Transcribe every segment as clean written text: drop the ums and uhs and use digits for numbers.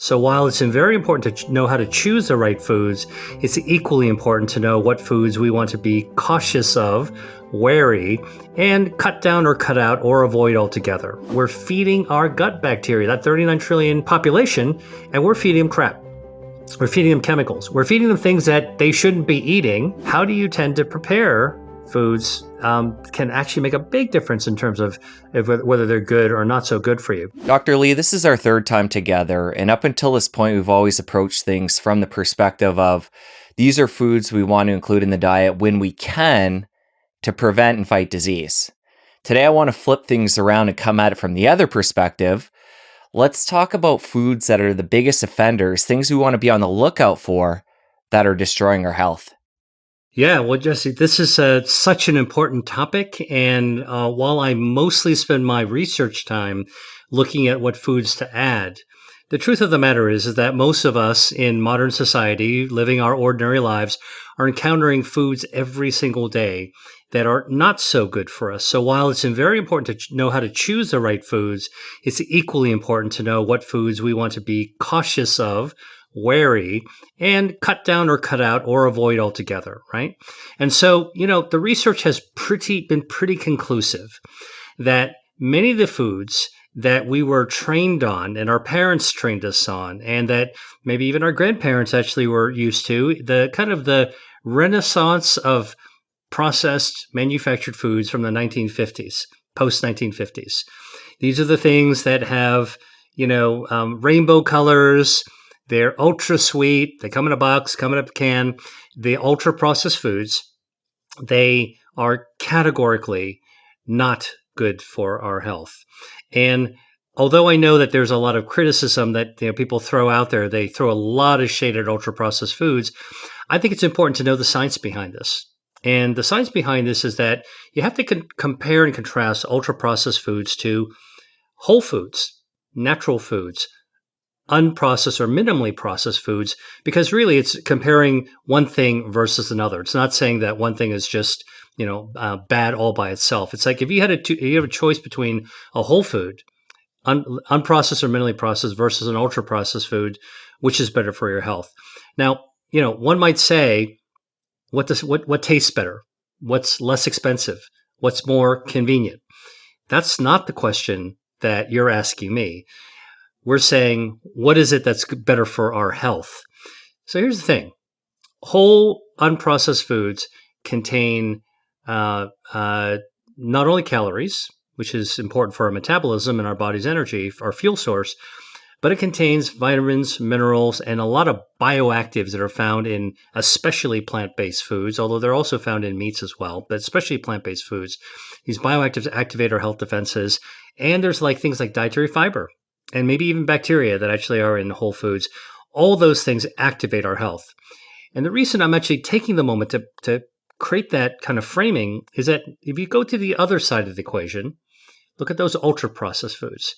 So while it's very important to know how to choose the right foods, it's equally important to know what foods we want to be cautious of, wary, and cut down or cut out or avoid altogether. We're feeding our gut bacteria, that 39 trillion population, and we're feeding them crap. We're feeding them chemicals. We're feeding them things that they shouldn't be eating. How do you tend to prepare foods can actually make a big difference in terms of whether they're good or not so good for you. Dr. Lee, this is our third time together, and up until this point, we've always approached things from the perspective of these are foods we want to include in the diet when we can to prevent and fight disease. Today, I want to flip things around and come at it from the other perspective. Let's talk about foods that are the biggest offenders, things we want to be on the lookout for that are destroying our health. Yeah, well, Jesse, this is such an important topic. And while I mostly spend my research time looking at what foods to add, the truth of the matter is that most of us in modern society, living our ordinary lives, are encountering foods every single day that are not so good for us. So while it's very important to know how to choose the right foods, it's equally important to know what foods we want to be cautious of, wary, and cut down or cut out or avoid altogether, right? And so, the research has been pretty conclusive that many of the foods that we were trained on and our parents trained us on, and that maybe even our grandparents actually were used to, the renaissance of processed manufactured foods from the 1950s, post-1950s. These are the things that have, rainbow colors. They're ultra sweet. They come in a box, come in a can. The ultra processed foods, they are categorically not good for our health. And although I know that there's a lot of criticism that people throw out there, they throw a lot of shade at ultra processed foods. I think it's important to know the science behind this. And the science behind this is that you have to compare and contrast ultra processed foods to whole foods, natural foods, unprocessed or minimally processed foods, because really it's comparing one thing versus another. It's not saying that one thing is just, bad all by itself. It's like if you have a choice between a whole food, unprocessed or minimally processed versus an ultra processed food, which is better for your health? Now, one might say, what tastes better? What's less expensive? What's more convenient? That's not the question that you're asking me. We're saying, what is it that's better for our health? So here's the thing. Whole, unprocessed foods contain not only calories, which is important for our metabolism and our body's energy, our fuel source, but it contains vitamins, minerals, and a lot of bioactives that are found in especially plant-based foods, although they're also found in meats as well, but especially plant-based foods. These bioactives activate our health defenses, and there's things like dietary fiber, and maybe even bacteria that actually are in whole foods. All those things activate our health. And the reason I'm actually taking the moment to create that kind of framing is that if you go to the other side of the equation, look at those ultra-processed foods.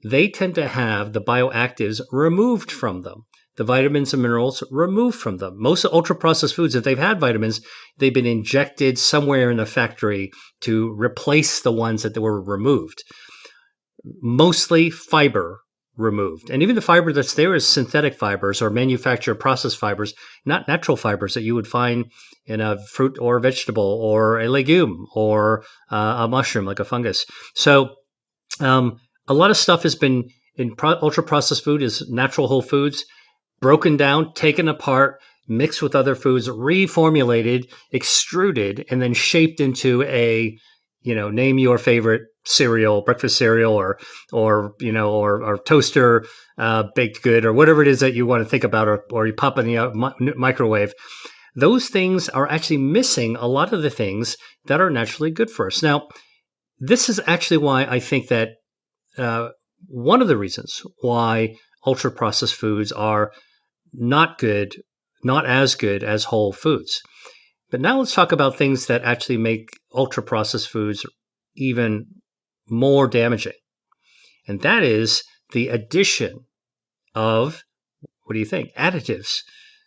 They tend to have the bioactives removed from them, the vitamins and minerals removed from them. Most ultra-processed foods, if they've had vitamins, they've been injected somewhere in the factory to replace the ones that were removed. Mostly fiber removed. And even the fiber that's there is synthetic fibers or manufactured processed fibers, not natural fibers that you would find in a fruit or vegetable or a legume or a mushroom like a fungus. So a lot of stuff has been in ultra-processed food is natural whole foods, broken down, taken apart, mixed with other foods, reformulated, extruded, and then shaped into a, name your favorite cereal, breakfast cereal, or toaster baked good, or whatever it is that you want to think about, or you pop in the microwave. Those things are actually missing a lot of the things that are naturally good for us. Now, this is actually why I think that one of the reasons why ultra-processed foods are not as good as whole foods. But now let's talk about things that actually make ultra-processed foods even more damaging. And that is the addition of, what do you think? Additives.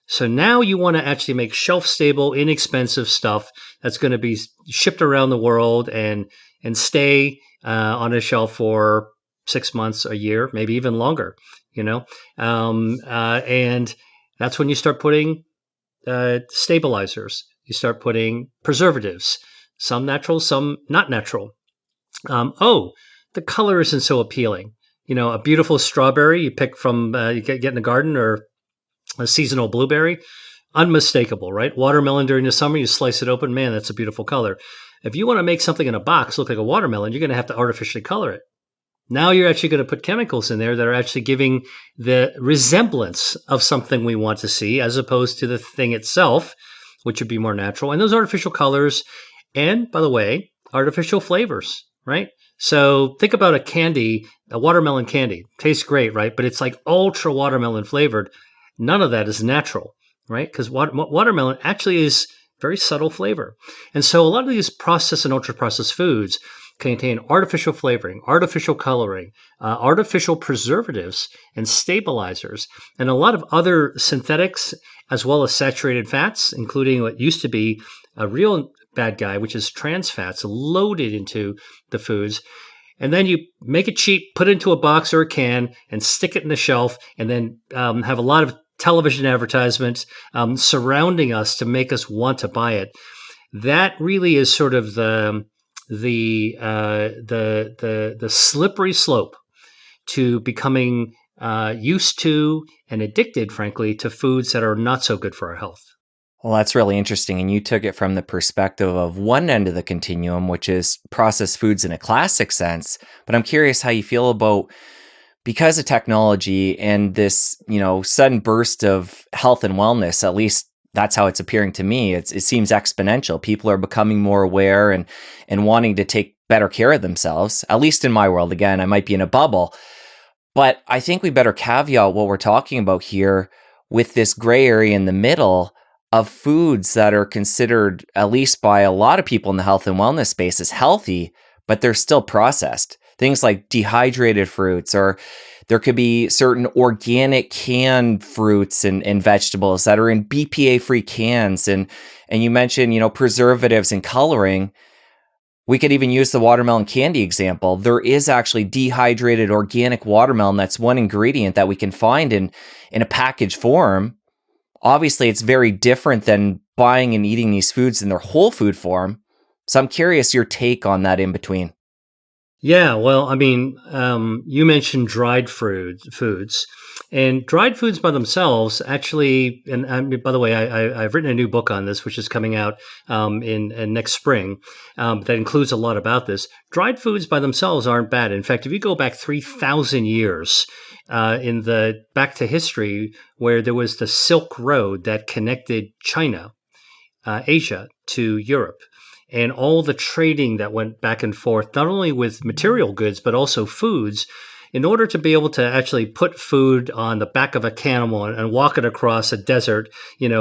So now you want to actually make shelf-stable, inexpensive stuff that's going to be shipped around the world and stay on a shelf for 6 months, a year, maybe even longer. and that's when you start putting stabilizers. You start putting preservatives, some natural, some not natural. The color isn't so appealing. A beautiful strawberry you pick from you get in the garden, or a seasonal blueberry, unmistakable, right? Watermelon during the summer, you slice it open, man, that's a beautiful color. If you want to make something in a box look like a watermelon, you're going to have to artificially color it. Now you're actually going to put chemicals in there that are actually giving the resemblance of something we want to see, as opposed to the thing itself, which would be more natural. And those artificial colors, and by the way, artificial flavors, right? So think about a watermelon candy. Tastes great, right? But it's like ultra watermelon flavored. None of that is natural, right? Because watermelon actually is very subtle flavor. And so a lot of these processed and ultra processed foods contain artificial flavoring, artificial coloring, artificial preservatives and stabilizers, and a lot of other synthetics, as well as saturated fats, including what used to be a real bad guy, which is trans fats, loaded into the foods. And then you make it cheap, put it into a box or a can, and stick it in the shelf, and then have a lot of television advertisements surrounding us to make us want to buy it. That really is sort of the slippery slope to becoming used to and addicted, frankly, to foods that are not so good for our health. Well, that's really interesting. And you took it from the perspective of one end of the continuum, which is processed foods in a classic sense. But I'm curious how you feel about, because of technology and this, sudden burst of health and wellness, at least that's how it's appearing to me. It seems exponential. People are becoming more aware and wanting to take better care of themselves, at least in my world. Again, I might be in a bubble, but I think we better caveat what we're talking about here with this gray area in the middle of foods that are considered, at least by a lot of people in the health and wellness space, as healthy, but they're still processed. Things like dehydrated fruits, or there could be certain organic canned fruits and vegetables that are in BPA-free cans. And you mentioned, preservatives and coloring. We could even use the watermelon candy example. There is actually dehydrated organic watermelon. That's one ingredient that we can find in a packaged form. Obviously, it's very different than buying and eating these foods in their whole food form. So I'm curious your take on that in between. Yeah, well, I mean, you mentioned dried foods, and dried foods by themselves actually. And by the way, I've written a new book on this, which is coming out in next spring. That includes a lot about this. Dried foods by themselves aren't bad. In fact, if you go back 3,000 years back to history, where there was the Silk Road that connected China, Asia to Europe, and all the trading that went back and forth, not only with material goods, but also foods, in order to be able to actually put food on the back of a camel and walk it across a desert,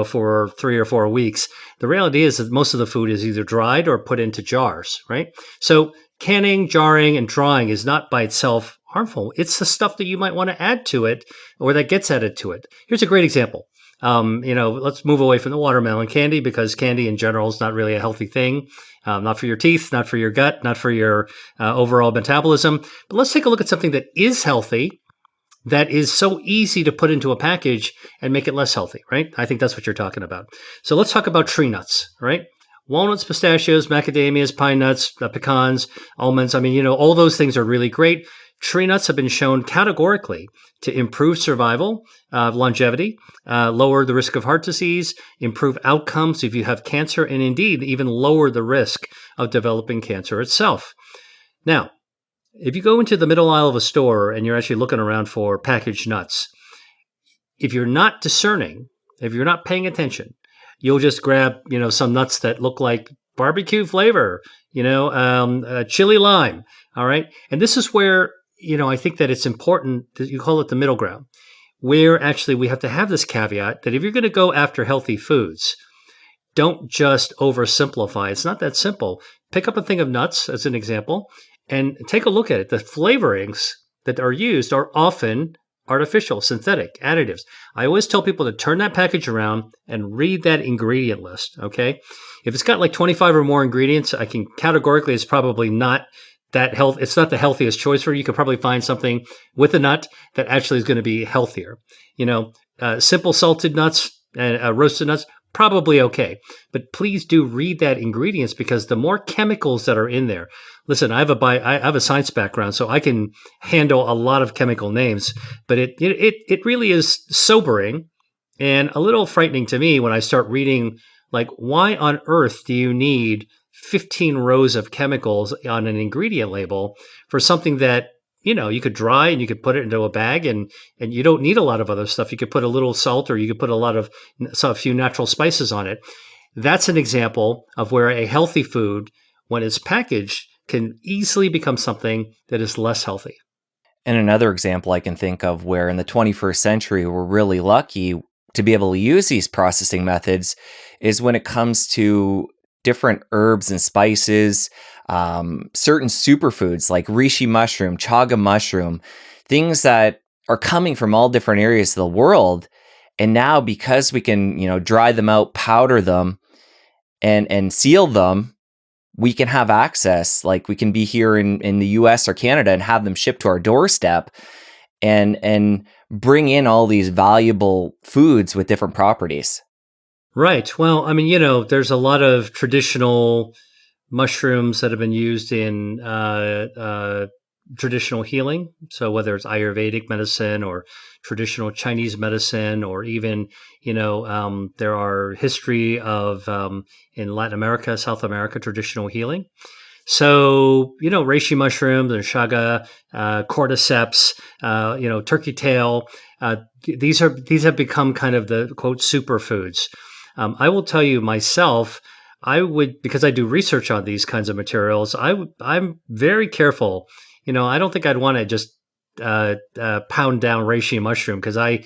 for 3 or 4 weeks. The reality is that most of the food is either dried or put into jars, right? So canning, jarring, and drying is not by itself harmful. It's the stuff that you might want to add to it, or that gets added to it. Here's a great example. Let's move away from the watermelon candy, because candy in general is not really a healthy thing. Not for your teeth, not for your gut, not for your overall metabolism. But let's take a look at something that is healthy, that is so easy to put into a package and make it less healthy, right? I think that's what you're talking about. So let's talk about tree nuts, right? Walnuts, pistachios, macadamias, pine nuts, pecans, almonds. I mean, all those things are really great. Tree nuts have been shown categorically to improve survival, longevity, lower the risk of heart disease, improve outcomes if you have cancer, and indeed even lower the risk of developing cancer itself. Now, if you go into the middle aisle of a store and you're actually looking around for packaged nuts, if you're not discerning, if you're not paying attention, you'll just grab, some nuts that look like barbecue flavor, chili lime. All right. And this is where, I think that it's important that you call it the middle ground, where actually we have to have this caveat that if you're going to go after healthy foods, don't just oversimplify. It's not that simple. Pick up a thing of nuts as an example and take a look at it. The flavorings that are used are often artificial, synthetic, additives. I always tell people to turn that package around and read that ingredient list, okay? If it's got like 25 or more ingredients, I can categorically, it's probably not it's not the healthiest choice for you. You could probably find something with a nut that actually is going to be healthier. Simple salted nuts and roasted nuts, probably okay. But please do read that ingredients, because the more chemicals that are in there. Listen, I have a science background, so I can handle a lot of chemical names, but it really is sobering and a little frightening to me when I start reading, like, why on earth do you need 15 rows of chemicals on an ingredient label for something that you could dry and you could put it into a bag, and you don't need a lot of other stuff. You could put a little salt, or you could put a few natural spices on it. That's an example of where a healthy food, when it's packaged, can easily become something that is less healthy. And another example I can think of where in the 21st century we're really lucky to be able to use these processing methods is when it comes to different herbs and spices, certain superfoods like reishi mushroom, chaga mushroom, things that are coming from all different areas of the world. And now because we can, dry them out, powder them, and seal them, we can have access. Like we can be here in the US or Canada and have them shipped to our doorstep and bring in all these valuable foods with different properties. Right. Well, I mean, there's a lot of traditional mushrooms that have been used in traditional healing. So whether it's Ayurvedic medicine or traditional Chinese medicine, or even, there are history of in Latin America, South America, traditional healing. So, reishi mushrooms and chaga, cordyceps, turkey tail, these have become kind of the quote superfoods. I will tell you myself, because I do research on these kinds of materials, I'm very careful. I don't think I'd want to just pound down reishi mushroom, because I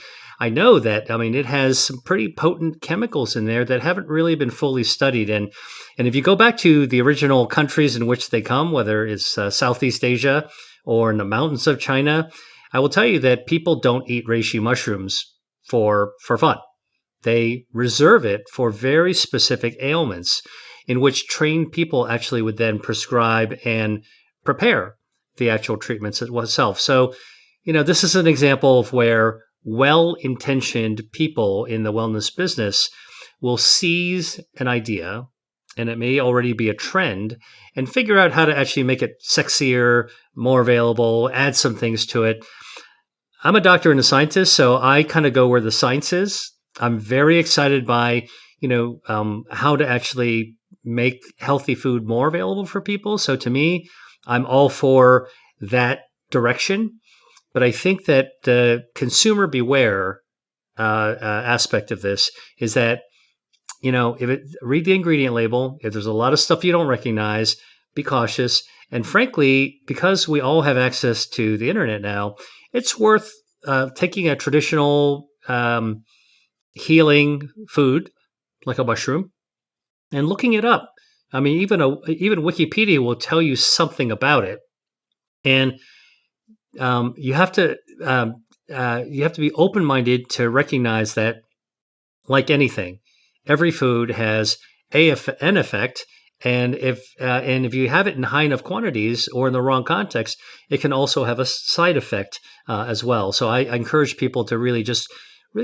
know that, I mean, it has some pretty potent chemicals in there that haven't really been fully studied. And if you go back to the original countries in which they come, whether it's Southeast Asia or in the mountains of China, I will tell you that people don't eat reishi mushrooms for fun. They reserve it for very specific ailments in which trained people actually would then prescribe and prepare the actual treatments itself. So, this is an example of where well-intentioned people in the wellness business will seize an idea, and it may already be a trend, and figure out how to actually make it sexier, more available, add some things to it. I'm a doctor and a scientist, so I kind of go where the science is. I'm very excited by, how to actually make healthy food more available for people. So to me, I'm all for that direction. But I think that the consumer beware aspect of this is that, read the ingredient label. If there's a lot of stuff you don't recognize, be cautious. And frankly, because we all have access to the internet now, it's worth taking a traditional healing food like a mushroom and looking it up. I mean, even Wikipedia will tell you something about it, and you have to be open-minded to recognize that, like anything, every food has an effect, and if you have it in high enough quantities or in the wrong context, it can also have a side effect as well. So I encourage people to really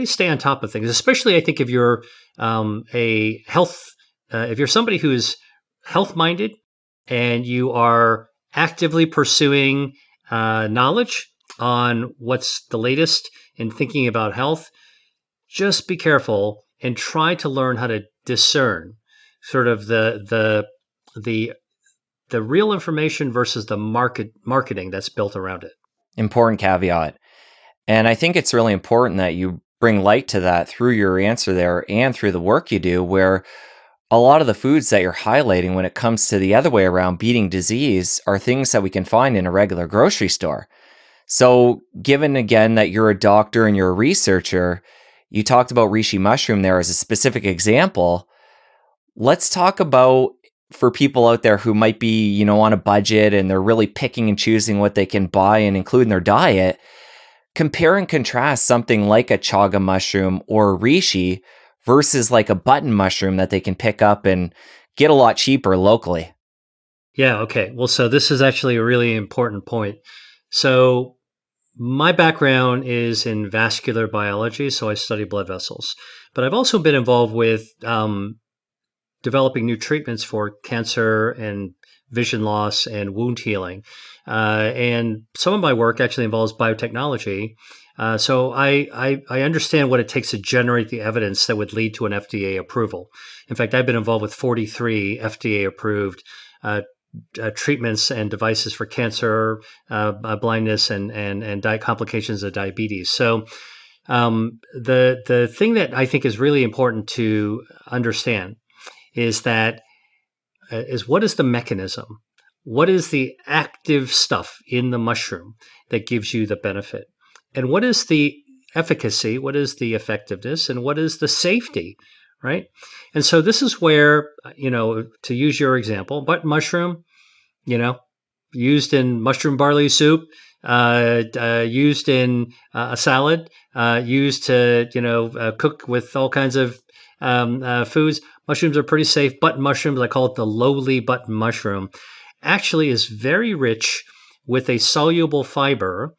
stay on top of things, especially I think if you're if you're somebody who's health-minded and you are actively pursuing knowledge on what's the latest in thinking about health, just be careful and try to learn how to discern sort of the real information versus the marketing that's built around it. Important caveat. And I think it's really important that you bring light to that through your answer there and through the work you do, where a lot of the foods that you're highlighting when it comes to the other way around beating disease are things that we can find in a regular grocery store. So given again that you're a doctor and you're a researcher, you talked about reishi mushroom there as a specific example. Let's talk about, for people out there who might be, on a budget and they're really picking and choosing what they can buy and include in their diet, compare and contrast something like a chaga mushroom or reishi versus like a button mushroom that they can pick up and get a lot cheaper locally. Yeah. Okay. Well, so this is actually a really important point. So my background is in vascular biology, so I study blood vessels. But I've also been involved with developing new treatments for cancer and vision loss and wound healing. And some of my work actually involves biotechnology. So I understand what it takes to generate the evidence that would lead to an FDA approval. In fact, I've been involved with 43 FDA approved treatments and devices for cancer, blindness, and complications of diabetes. So the thing that I think is really important to understand is that is what is the mechanism? What is the active stuff in the mushroom that gives you the benefit? And what is the efficacy? What is the effectiveness? And what is the safety? Right. And so this is where, to use your example, button mushroom, you know, used in mushroom barley soup, used in a salad, used to cook with all kinds of foods. Mushrooms are pretty safe. Button mushrooms, I call it the lowly button mushroom, actually is very rich with a soluble fiber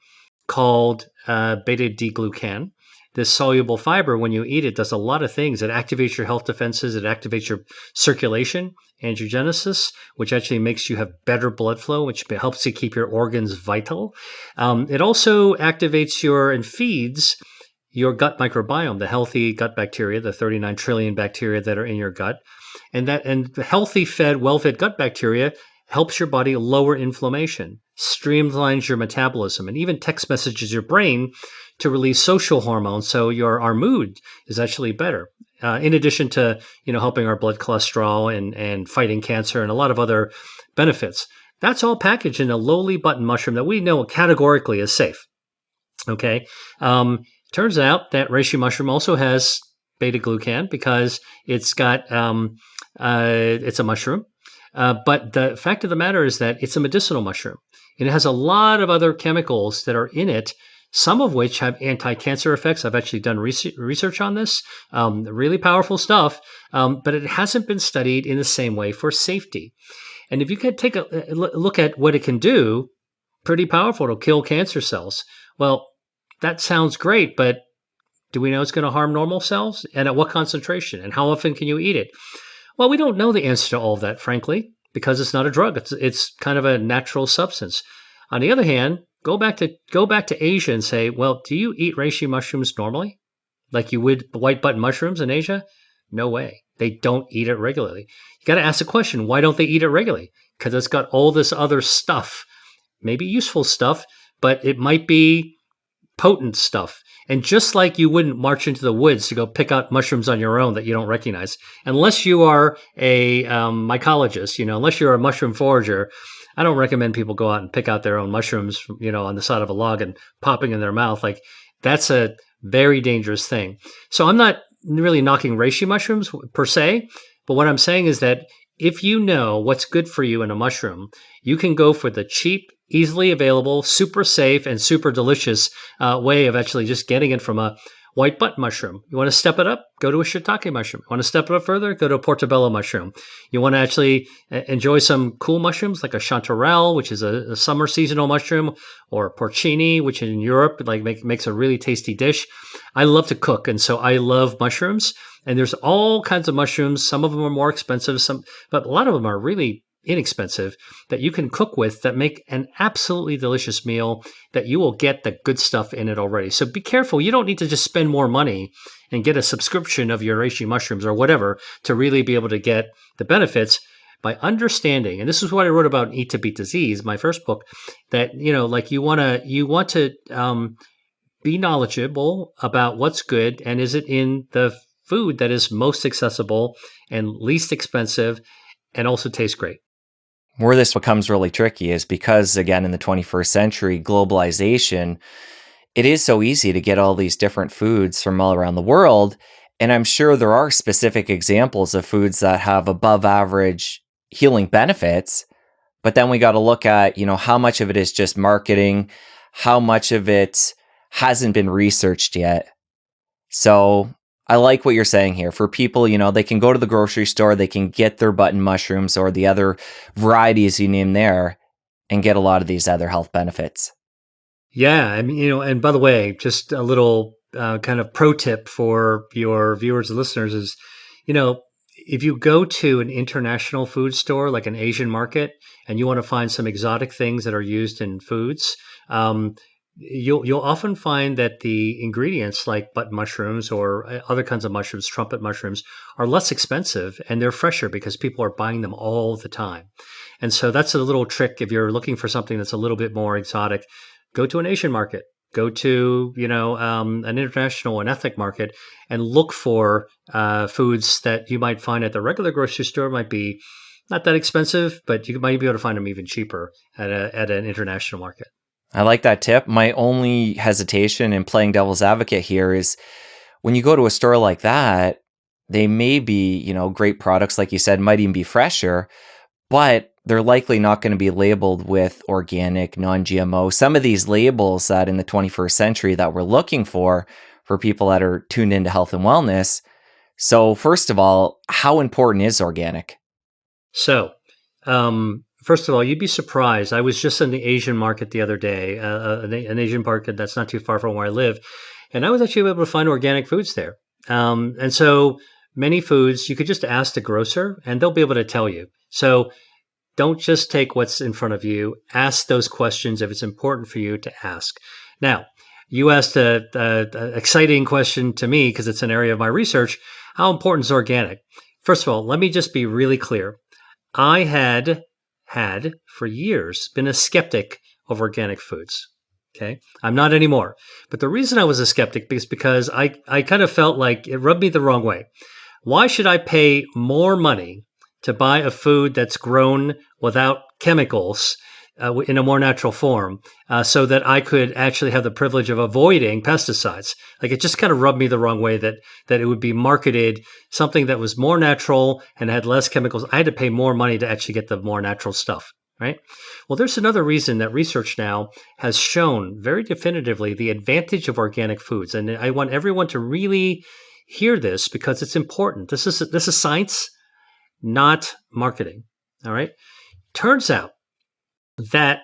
called beta-D-glucan. This soluble fiber, when you eat it, does a lot of things. It activates your health defenses. It activates your circulation, angiogenesis, which actually makes you have better blood flow, which helps you keep your organs vital. It also activates and feeds your gut microbiome, the healthy gut bacteria, the 39 trillion bacteria that are in your gut. And healthy fed, well-fed gut bacteria helps your body lower inflammation, streamlines your metabolism, and even text messages your brain to release social hormones, so our mood is actually better. In addition to helping our blood cholesterol and fighting cancer and a lot of other benefits. That's all packaged in a lowly button mushroom that we know categorically is safe. Okay. Turns out that reishi mushroom also has beta glucan because it's got it's a mushroom. But the fact of the matter is that it's a medicinal mushroom. And it has a lot of other chemicals that are in it, some of which have anti-cancer effects. I've actually done research on this, really powerful stuff, but it hasn't been studied in the same way for safety. And if you could take a look at what it can do, pretty powerful. It'll kill cancer cells. Well, that sounds great, but do we know it's going to harm normal cells? And at what concentration? And how often can you eat it? Well, we don't know the answer to all of that, frankly, because it's not a drug. It's kind of a natural substance. On the other hand, go back to Asia and say, well, do you eat reishi mushrooms normally, like you would white button mushrooms in Asia? No way. They don't eat it regularly. You got to ask the question: why don't they eat it regularly? Because it's got all this other stuff, maybe useful stuff, but it might be potent stuff. And just like you wouldn't march into the woods to go pick out mushrooms on your own that you don't recognize, unless you are a mycologist, unless you're a mushroom forager, I don't recommend people go out and pick out their own mushrooms, on the side of a log and popping in their mouth. Like, that's a very dangerous thing. So I'm not really knocking reishi mushrooms per se, but what I'm saying is that if you know what's good for you in a mushroom, you can go for the cheap, easily available, super safe, and super delicious way of actually just getting it from a white button mushroom. You want to step it up? Go to a shiitake mushroom. You want to step it up further? Go to a portobello mushroom. You want to actually enjoy some cool mushrooms like a chanterelle, which is a summer seasonal mushroom, or porcini, which in Europe makes a really tasty dish. I love to cook, and so I love mushrooms. And there's all kinds of mushrooms. Some of them are more expensive, but a lot of them are really inexpensive that you can cook with that make an absolutely delicious meal that you will get the good stuff in it already. So be careful. You don't need to just spend more money and get a subscription of your reishi mushrooms or whatever to really be able to get the benefits. By understanding, and this is what I wrote about in Eat to Beat Disease, my first book, that you want to be knowledgeable about what's good, and is it in the food that is most accessible and least expensive and also tastes great. Where this becomes really tricky is because, again, in the 21st century, globalization, it is so easy to get all these different foods from all around the world. And I'm sure there are specific examples of foods that have above average healing benefits. But then we got to look at, how much of it is just marketing, how much of it hasn't been researched yet. So I like what you're saying here. For people, they can go to the grocery store, they can get their button mushrooms or the other varieties you name there and get a lot of these other health benefits. Yeah, I mean, and by the way, just a little kind of pro tip for your viewers and listeners is, you know, if you go to an international food store like an Asian market and you want to find some exotic things that are used in foods, you'll often find that the ingredients like button mushrooms or other kinds of mushrooms, trumpet mushrooms, are less expensive and they're fresher because people are buying them all the time. And so that's a little trick if you're looking for something that's a little bit more exotic. Go to an Asian market, go to an international and ethnic market, and look for foods that you might find at the regular grocery store. Might be not that expensive, but you might be able to find them even cheaper at an international market. I like that tip. My only hesitation in playing devil's advocate here is when you go to a store like that, they may be, great products, like you said, might even be fresher, but they're likely not going to be labeled with organic, non-GMO. Some of these labels that in the 21st century that we're looking for people that are tuned into health and wellness. So first of all, how important is organic? So, first of all, you'd be surprised. I was just in the Asian market the other day, an Asian market that's not too far from where I live, and I was actually able to find organic foods there. And so many foods, you could just ask the grocer and they'll be able to tell you. So don't just take what's in front of you. Ask those questions if it's important for you to ask. Now, you asked an exciting question to me because it's an area of my research. How important is organic? First of all, let me just be really clear. I had for years been a skeptic of organic foods. Okay. I'm not anymore. But the reason I was a skeptic is because I kind of felt like it rubbed me the wrong way. Why should I pay more money to buy a food that's grown without chemicals in a more natural form so that I could actually have the privilege of avoiding pesticides? Like it just kind of rubbed me the wrong way that it would be marketed something that was more natural and had less chemicals. I had to pay more money to actually get the more natural stuff, right? Well, there's another reason that research now has shown very definitively the advantage of organic foods. And I want everyone to really hear this because it's important. This is science, not marketing. All right. Turns out that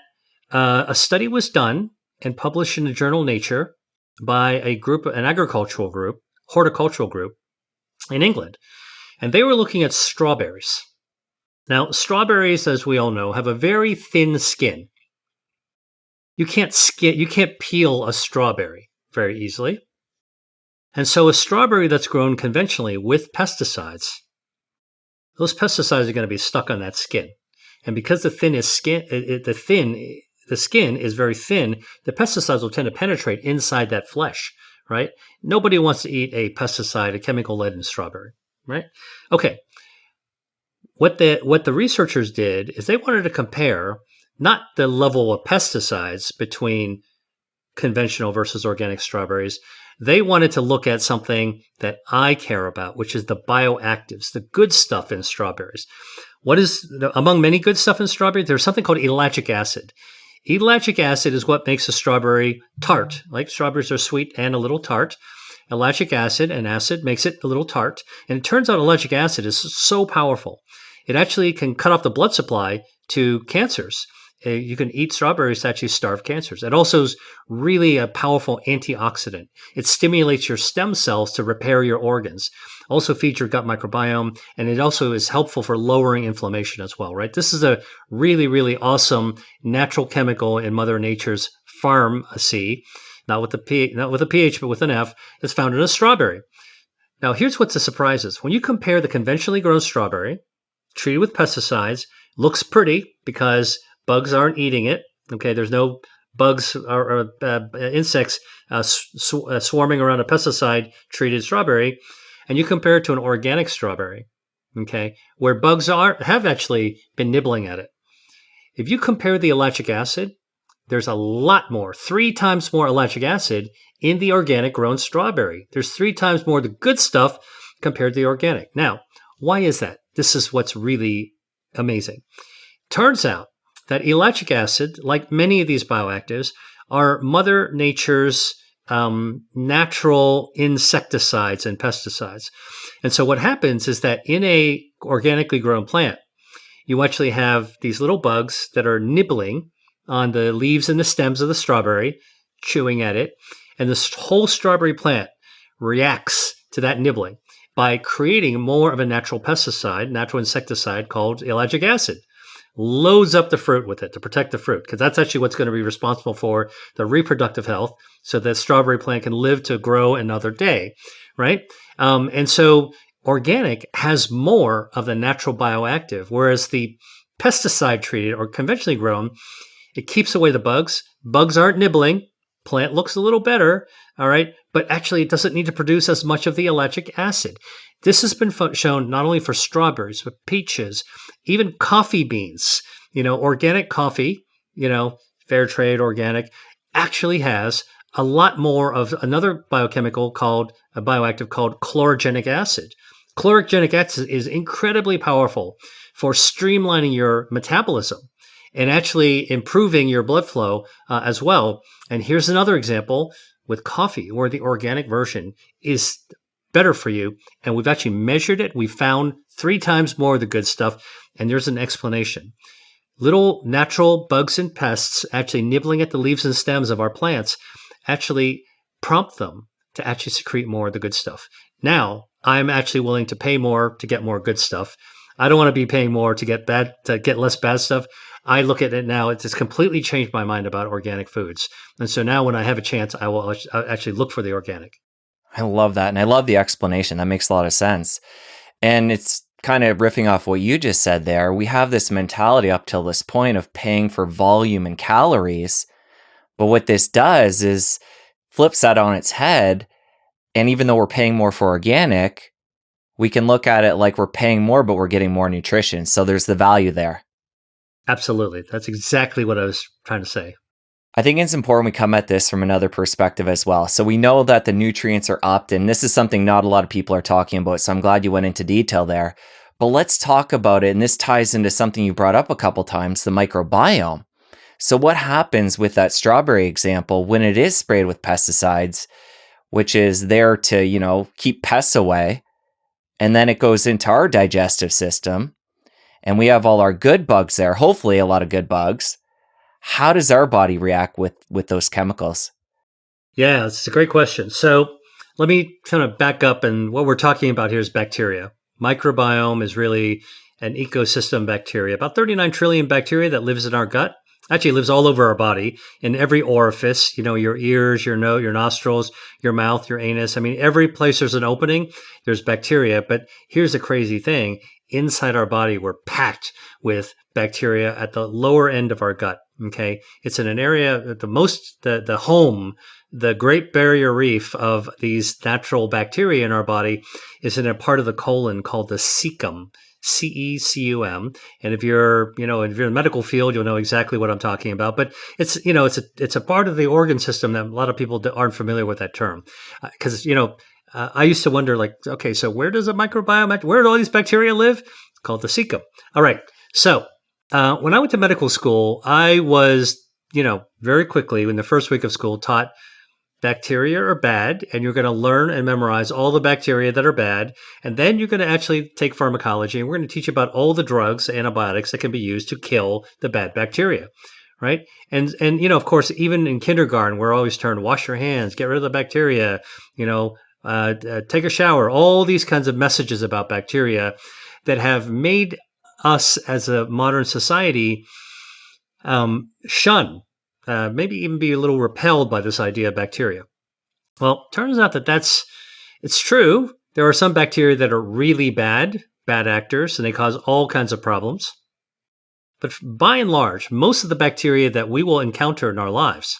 a study was done and published in the journal Nature by an agricultural group, horticultural group in England. And they were looking at strawberries. Now, strawberries, as we all know, have a very thin skin. You can't peel a strawberry very easily. And so a strawberry that's grown conventionally with pesticides, those pesticides are going to be stuck on that skin. And because the skin is very thin, the pesticides will tend to penetrate inside that flesh, right? Nobody wants to eat a pesticide, a chemical-laden strawberry, right? Okay. What the researchers did is they wanted to compare not the level of pesticides between conventional versus organic strawberries. They wanted to look at something that I care about, which is the bioactives, the good stuff in strawberries. Among many good stuff in strawberries, there's something called ellagic acid. Ellagic acid is what makes a strawberry tart. Like strawberries are sweet and a little tart. Ellagic acid makes it a little tart. And it turns out ellagic acid is so powerful. It actually can cut off the blood supply to cancers. You can eat strawberries to actually starve cancers. It also is really a powerful antioxidant. It stimulates your stem cells to repair your organs. Also feeds your gut microbiome, and it also is helpful for lowering inflammation as well, right? This is a really, really awesome natural chemical in Mother Nature's pharmacy, not with a PH, but with an F, that's found in a strawberry. Now, here's what the surprise is. When you compare the conventionally grown strawberry, treated with pesticides, looks pretty because bugs aren't eating it. Okay, there's no bugs or insects swarming around a pesticide-treated strawberry, and you compare it to an organic strawberry, okay, where bugs have actually been nibbling at it. If you compare the ellagic acid, there's a lot more, 3 times more ellagic acid in the organic grown strawberry. There's 3 times more of the good stuff compared to the organic. Now, why is that? This is what's really amazing. Turns out that ellagic acid, like many of these bioactives, are Mother Nature's natural insecticides and pesticides. And so what happens is that in a organically grown plant, you actually have these little bugs that are nibbling on the leaves and the stems of the strawberry, chewing at it. And this whole strawberry plant reacts to that nibbling by creating more of a natural pesticide, natural insecticide called ellagic acid. Loads up the fruit with it to protect the fruit, because that's actually what's going to be responsible for the reproductive health, so that strawberry plant can live to grow another day, right? And so organic has more of the natural bioactive, whereas the pesticide treated or conventionally grown, it keeps away the bugs. Bugs aren't nibbling. Plant looks a little better, all right, but actually it doesn't need to produce as much of the ellagic acid. This has been shown not only for strawberries, but peaches, even coffee beans. Organic coffee, fair trade organic, actually has a lot more of another biochemical called a bioactive called chlorogenic acid. Chlorogenic acid is incredibly powerful for streamlining your metabolism and actually improving your blood flow as well. And here's another example with coffee, where the organic version is better for you. And we've actually measured it. We found 3 times more of the good stuff. And there's an explanation. Little natural bugs and pests actually nibbling at the leaves and stems of our plants actually prompt them to actually secrete more of the good stuff. Now, I'm actually willing to pay more to get more good stuff. I don't want to be paying more to get less bad stuff. I look at it now, it's completely changed my mind about organic foods. And so now when I have a chance, I'll actually look for the organic. I love that. And I love the explanation. That makes a lot of sense. And it's kind of riffing off what you just said there. We have this mentality up till this point of paying for volume and calories. But what this does is flips that on its head. And even though we're paying more for organic, we can look at it like we're paying more, but we're getting more nutrition. So there's the value there. Absolutely. That's exactly what I was trying to say. I think it's important we come at this from another perspective as well. So we know that the nutrients are upped, and this is something not a lot of people are talking about. So I'm glad you went into detail there. But let's talk about it. And this ties into something you brought up a couple times, the microbiome. So what happens with that strawberry example when it is sprayed with pesticides, which is there to, keep pests away, and then it goes into our digestive system, and we have all our good bugs there, hopefully a lot of good bugs. How does our body react with those chemicals? Yeah, it's a great question. So let me kind of back up, and what we're talking about here is bacteria. Microbiome is really an ecosystem bacteria, about 39 trillion bacteria that lives in our gut. Actually lives all over our body, in every orifice, your ears, your nose, your nostrils, your mouth, your anus. I mean, every place there's an opening, there's bacteria. But here's the crazy thing. Inside our body, we're packed with bacteria at the lower end of our gut. Okay. It's in an area, the home, the Great Barrier Reef of these natural bacteria in our body is in a part of the colon called the cecum. CECUM. And if you're in the medical field, you'll know exactly what I'm talking about. But it's a part of the organ system that a lot of people aren't familiar with that term. Because, I used to wonder, okay, so where does a microbiome, where do all these bacteria live? It's called the cecum. All right. So when I went to medical school, I was, very quickly in the first week of school taught bacteria are bad, and you're going to learn and memorize all the bacteria that are bad. And then you're going to actually take pharmacology, and we're going to teach you about all the drugs, antibiotics that can be used to kill the bad bacteria, right? And of course, even in kindergarten, we're always told, wash your hands, get rid of the bacteria, take a shower, all these kinds of messages about bacteria that have made us as a modern society shun, maybe even be a little repelled by this idea of bacteria. Well, turns out it's true. There are some bacteria that are really bad actors, and they cause all kinds of problems. But by and large, most of the bacteria that we will encounter in our lives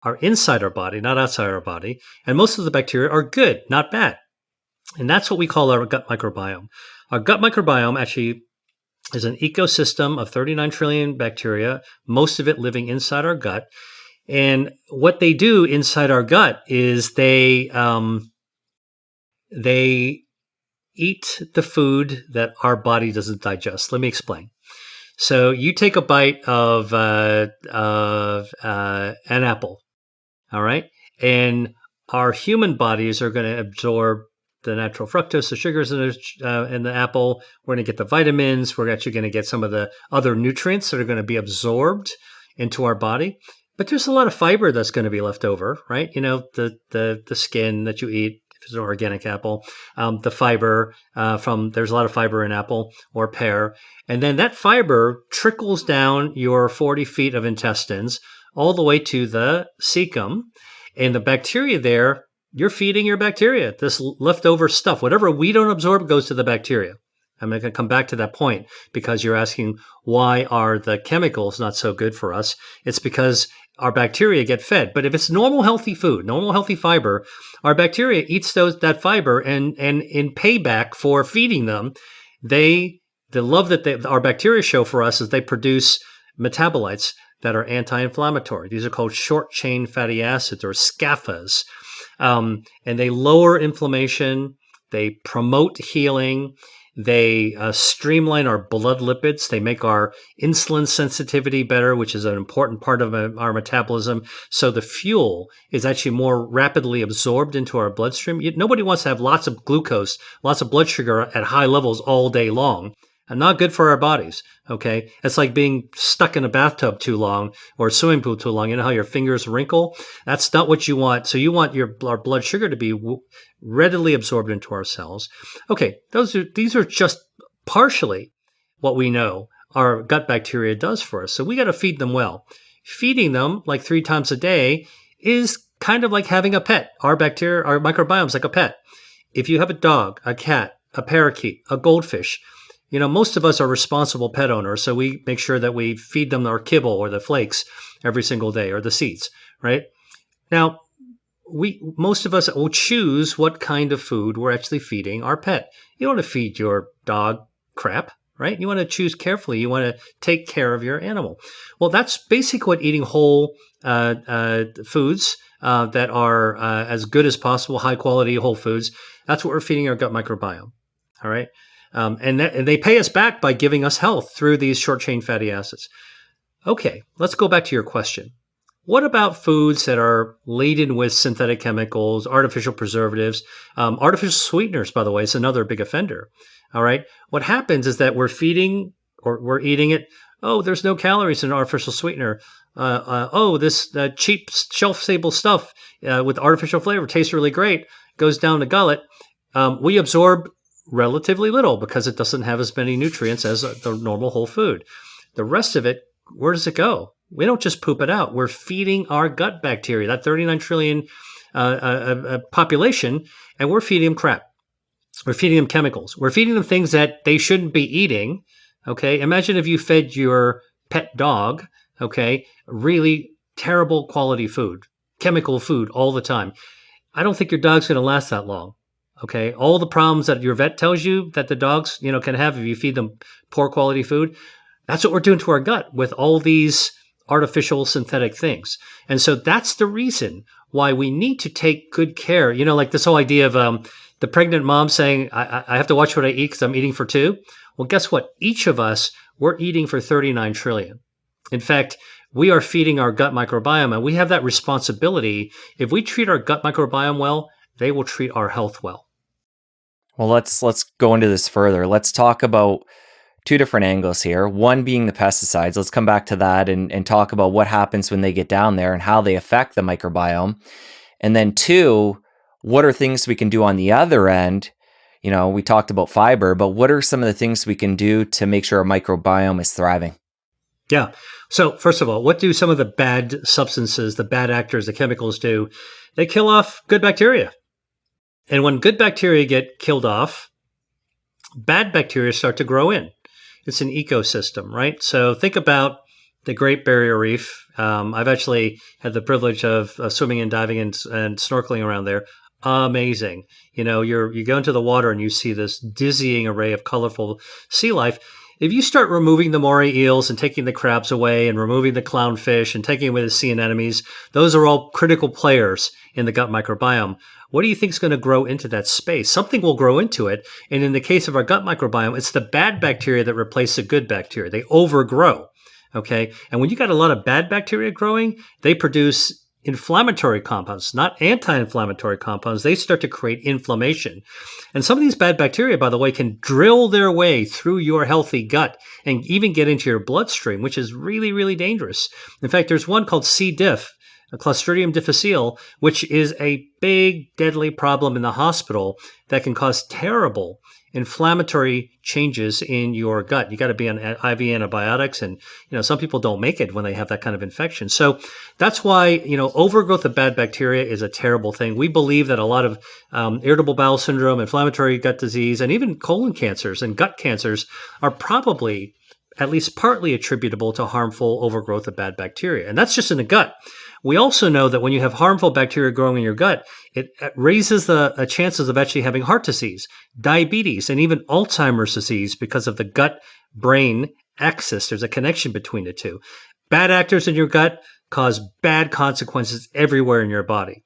are inside our body, not outside our body. And most of the bacteria are good, not bad. And that's what we call our gut microbiome. Our gut microbiome actually is an ecosystem of 39 trillion bacteria, most of it living inside our gut. And what they do inside our gut is they eat the food that our body doesn't digest. Let me explain. So you take a bite of an apple, all right, And our human bodies are going to absorb the natural fructose, the sugars in the apple. We're going to get the vitamins. We're actually going to get some of the other nutrients that are going to be absorbed into our body. But there's a lot of fiber that's going to be left over, right? You know, the skin that you eat, if it's an organic apple, the fiber there's a lot of fiber in apple or pear. And then that fiber trickles down your 40 feet of intestines all the way to the cecum. And the bacteria there, you're feeding your bacteria. This leftover stuff, whatever we don't absorb goes to the bacteria. I'm going to come back to that point because you're asking why are the chemicals not so good for us? It's because our bacteria get fed. But if it's normal healthy food, normal healthy fiber, our bacteria eats that fiber, and in payback for feeding them, the love that our bacteria show for us is they produce metabolites that are anti-inflammatory. These are called short-chain fatty acids, or SCAFAs. And they lower inflammation. They promote healing. They streamline our blood lipids. They make our insulin sensitivity better, which is an important part of our metabolism. So the fuel is actually more rapidly absorbed into our bloodstream. Nobody wants to have lots of glucose, lots of blood sugar at high levels all day long. And not good for our bodies, okay? It's like being stuck in a bathtub too long or a swimming pool too long. You know how your fingers wrinkle? That's not what you want. So you want our blood sugar to be readily absorbed into our cells. Okay, these are just partially what we know our gut bacteria does for us. So we got to feed them well. Feeding them like 3 times a day is kind of like having a pet. Our bacteria, our microbiome is like a pet. If you have a dog, a cat, a parakeet, a goldfish, you know, most of us are responsible pet owners, so we make sure that we feed them our kibble or the flakes every single day, or the seeds, right? Now, most of us will choose what kind of food we're actually feeding our pet. You don't want to feed your dog crap, right? You want to choose carefully. You want to take care of your animal. Well, that's basically what eating whole foods that are as good as possible, high quality whole foods. That's what we're feeding our gut microbiome. All right. And they pay us back by giving us health through these short-chain fatty acids. Okay, let's go back to your question. What about foods that are laden with synthetic chemicals, artificial preservatives, artificial sweeteners, by the way, is another big offender. All right. What happens is that we're feeding or we're eating it. Oh, there's no calories in artificial sweetener. This cheap shelf-stable stuff with artificial flavor tastes really great, goes down the gullet. We absorb relatively little because it doesn't have as many nutrients as the normal whole food. The rest of it, where does it go? We don't just poop it out. We're feeding our gut bacteria, that 39 trillion population, and we're feeding them crap. We're feeding them chemicals. We're feeding them things that they shouldn't be eating. Okay, imagine if you fed your pet dog, okay, really terrible quality food, chemical food all the time. I don't think your dog's going to last that long. Okay, all the problems that your vet tells you that the dogs, can have if you feed them poor quality food, that's what we're doing to our gut with all these artificial synthetic things. And so that's the reason why we need to take good care. Like this whole idea of the pregnant mom saying, I have to watch what I eat because I'm eating for 2. Well, guess what? Each of us, we're eating for 39 trillion. In fact, we are feeding our gut microbiome, and we have that responsibility. If we treat our gut microbiome well, they will treat our health well. Well, let's go into this further. Let's talk about 2 different angles here. One being the pesticides. Let's come back to that and talk about what happens when they get down there and how they affect the microbiome. And then 2, what are things we can do on the other end? We talked about fiber, but what are some of the things we can do to make sure our microbiome is thriving? Yeah. So first of all, what do some of the bad substances, the bad actors, the chemicals do? They kill off good bacteria. And when good bacteria get killed off, bad bacteria start to grow in. It's an ecosystem, right? So think about the Great Barrier Reef. I've actually had the privilege of swimming and diving and snorkeling around there. Amazing. You go into the water and you see this dizzying array of colorful sea life. If you start removing the moray eels and taking the crabs away and removing the clownfish and taking away the sea anemones, those are all critical players in the gut microbiome. What do you think is going to grow into that space? Something will grow into it. And in the case of our gut microbiome, it's the bad bacteria that replace the good bacteria. They overgrow. Okay. And when you got a lot of bad bacteria growing, they produce inflammatory compounds, not anti-inflammatory compounds. They start to create inflammation. And some of these bad bacteria, by the way, can drill their way through your healthy gut and even get into your bloodstream, which is really, really dangerous. In fact, there's one called C. diff, a Clostridium difficile, which is a big, deadly problem in the hospital that can cause terrible inflammatory changes in your gut. You got to be on IV antibiotics, and some people don't make it when they have that kind of infection. So that's why overgrowth of bad bacteria is a terrible thing. We believe that a lot of irritable bowel syndrome, inflammatory gut disease, and even colon cancers and gut cancers are probably at least partly attributable to harmful overgrowth of bad bacteria. And that's just in the gut. We also know that when you have harmful bacteria growing in your gut, it raises the chances of actually having heart disease, diabetes, and even Alzheimer's disease because of the gut-brain axis. There's a connection between the two. Bad actors in your gut cause bad consequences everywhere in your body.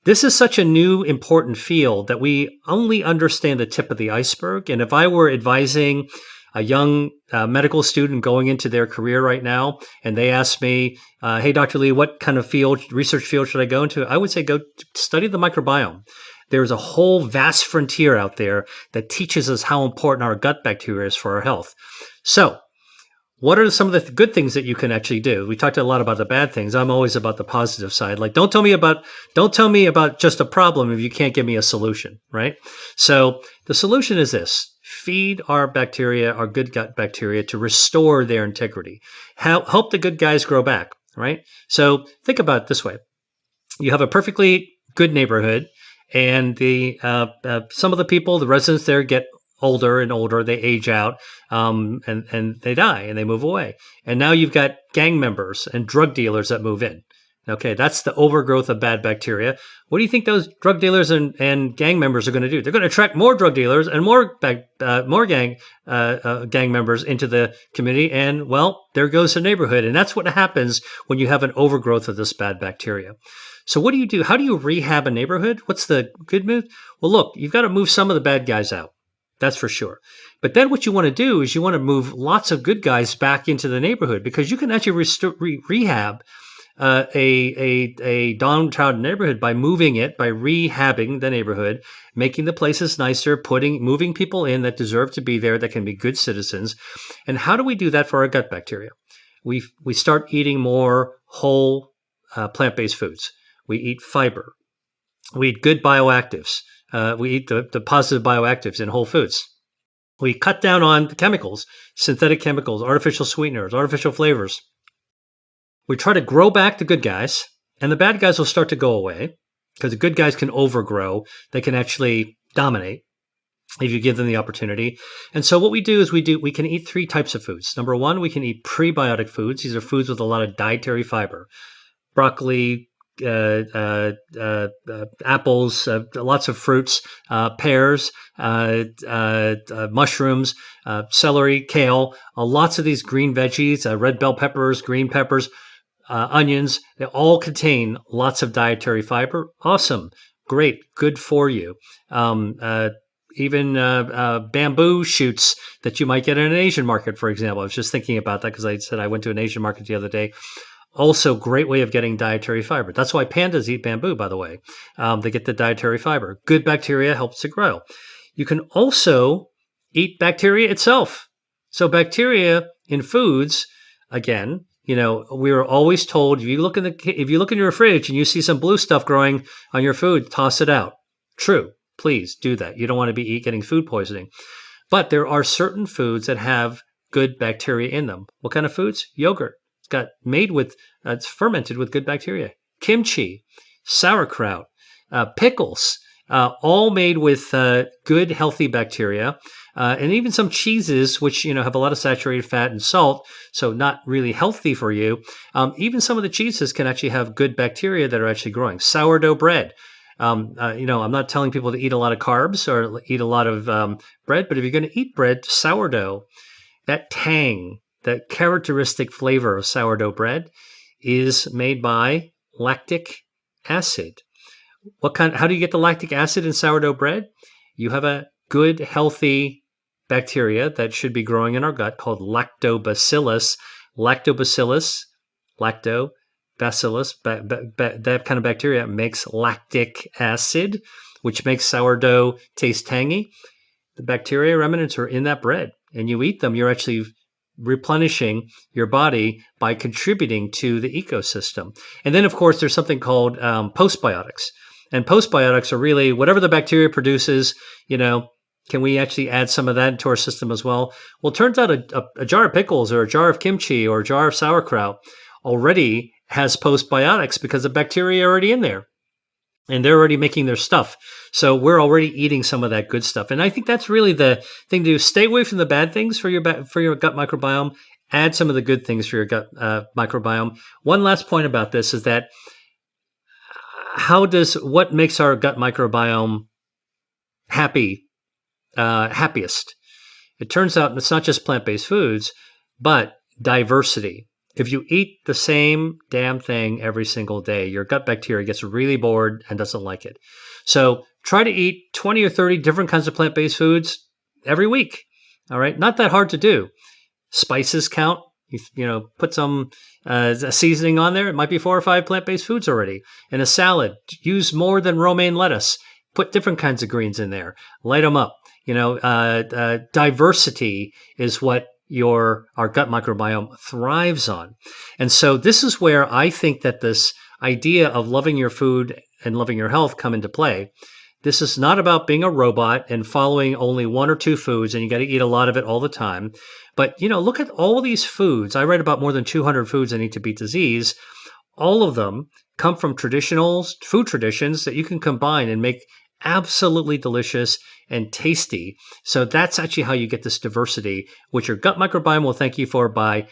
This is such a new, important field that we only understand the tip of the iceberg. And if I were advising a young medical student going into their career right now, and they ask me, hey, Dr. Lee, what kind of research field should I go into? I would say go study the microbiome. There's a whole vast frontier out there that teaches us how important our gut bacteria is for our health. So what are some of the good things that you can actually do? We talked a lot about the bad things. I'm always about the positive side. Like, don't tell me about just a problem if you can't give me a solution, right? So the solution is this. Feed our bacteria, our good gut bacteria, to restore their integrity. Help the good guys grow back, right? So think about it this way. You have a perfectly good neighborhood, and some of the people, the residents there, get older and older. They age out, and they die, and they move away. And now you've got gang members and drug dealers that move in. Okay, that's the overgrowth of bad bacteria. What do you think those drug dealers and gang members are going to do? They're going to attract more drug dealers and more gang members into the community, and well, there goes the neighborhood. And that's what happens when you have an overgrowth of this bad bacteria. So what do you do? How do you rehab a neighborhood? What's the good move? Well, look, you've got to move some of the bad guys out. That's for sure. But then what you want to do is you want to move lots of good guys back into the neighborhood, because you can actually rehab a downtrodden neighborhood by moving it, by rehabbing the neighborhood, making the places nicer, moving people in that deserve to be there, that can be good citizens. And how do we do that for our gut bacteria? We start eating more whole plant-based foods. We eat fiber. We eat good bioactives. We eat the positive bioactives in whole foods. We cut down on chemicals, synthetic chemicals, artificial sweeteners, artificial flavors. We try to grow back the good guys, and the bad guys will start to go away, because the good guys can overgrow. They can actually dominate if you give them the opportunity. And so what we do is we can eat three types of foods. Number one, we can eat prebiotic foods. These are foods with a lot of dietary fiber. Broccoli, apples, lots of fruits, pears, mushrooms, celery, kale, lots of these green veggies, red bell peppers, green peppers, onions. They all contain lots of dietary fiber. Awesome. Great. Good for you. Even bamboo shoots that you might get in an Asian market, for example. I was just thinking about that because I said I went to an Asian market the other day. Also, great way of getting dietary fiber. That's why pandas eat bamboo, by the way. They get the dietary fiber. Good bacteria helps to grow. You can also eat bacteria itself. So bacteria in foods, again, we were always told, if you look in your fridge and you see some blue stuff growing on your food, toss it out. True. Please do that. You don't want to be getting food poisoning. But there are certain foods that have good bacteria in them. What kind of foods? Yogurt. It's fermented with good bacteria. Kimchi, sauerkraut, pickles, all made with good, healthy bacteria. And even some cheeses, which have a lot of saturated fat and salt, so not really healthy for you. Even some of the cheeses can actually have good bacteria that are actually growing. Sourdough bread. I'm not telling people to eat a lot of carbs or eat a lot of bread, but if you're going to eat bread, sourdough, that tang, that characteristic flavor of sourdough bread is made by lactic acid. How do you get the lactic acid in sourdough bread? You have a good, healthy bacteria that should be growing in our gut called lactobacillus. Lactobacillus, lacto, bacillus, that kind of bacteria makes lactic acid, which makes sourdough taste tangy. The bacteria remnants are in that bread, and you eat them, you're actually replenishing your body by contributing to the ecosystem. And then, of course, there's something called postbiotics. And postbiotics are really whatever the bacteria produces, can we actually add some of that into our system as well? Well, it turns out a jar of pickles or a jar of kimchi or a jar of sauerkraut already has postbiotics because the bacteria are already in there and they're already making their stuff. So we're already eating some of that good stuff. And I think that's really the thing to do. Stay away from the bad things for your gut microbiome. Add some of the good things for your gut microbiome. One last point about this is that what makes our gut microbiome happiest? It turns out it's not just plant-based foods, but diversity. If you eat the same damn thing every single day, your gut bacteria gets really bored and doesn't like it. So try to eat 20 or 30 different kinds of plant-based foods every week. All right. Not that hard to do. Spices count. Put some seasoning on there. It might be 4 or 5 plant-based foods already. In a salad, use more than romaine lettuce. Put different kinds of greens in there. Light them up. Diversity is what our gut microbiome thrives on. And so this is where I think that this idea of loving your food and loving your health come into play. This is not about being a robot and following only 1 or 2 foods and you got to eat a lot of it all the time. But, look at all these foods. I read about more than 200 foods that need to beat disease. All of them come from traditional food traditions that you can combine and make absolutely delicious and tasty. So that's actually how you get this diversity, which your gut microbiome will thank you for by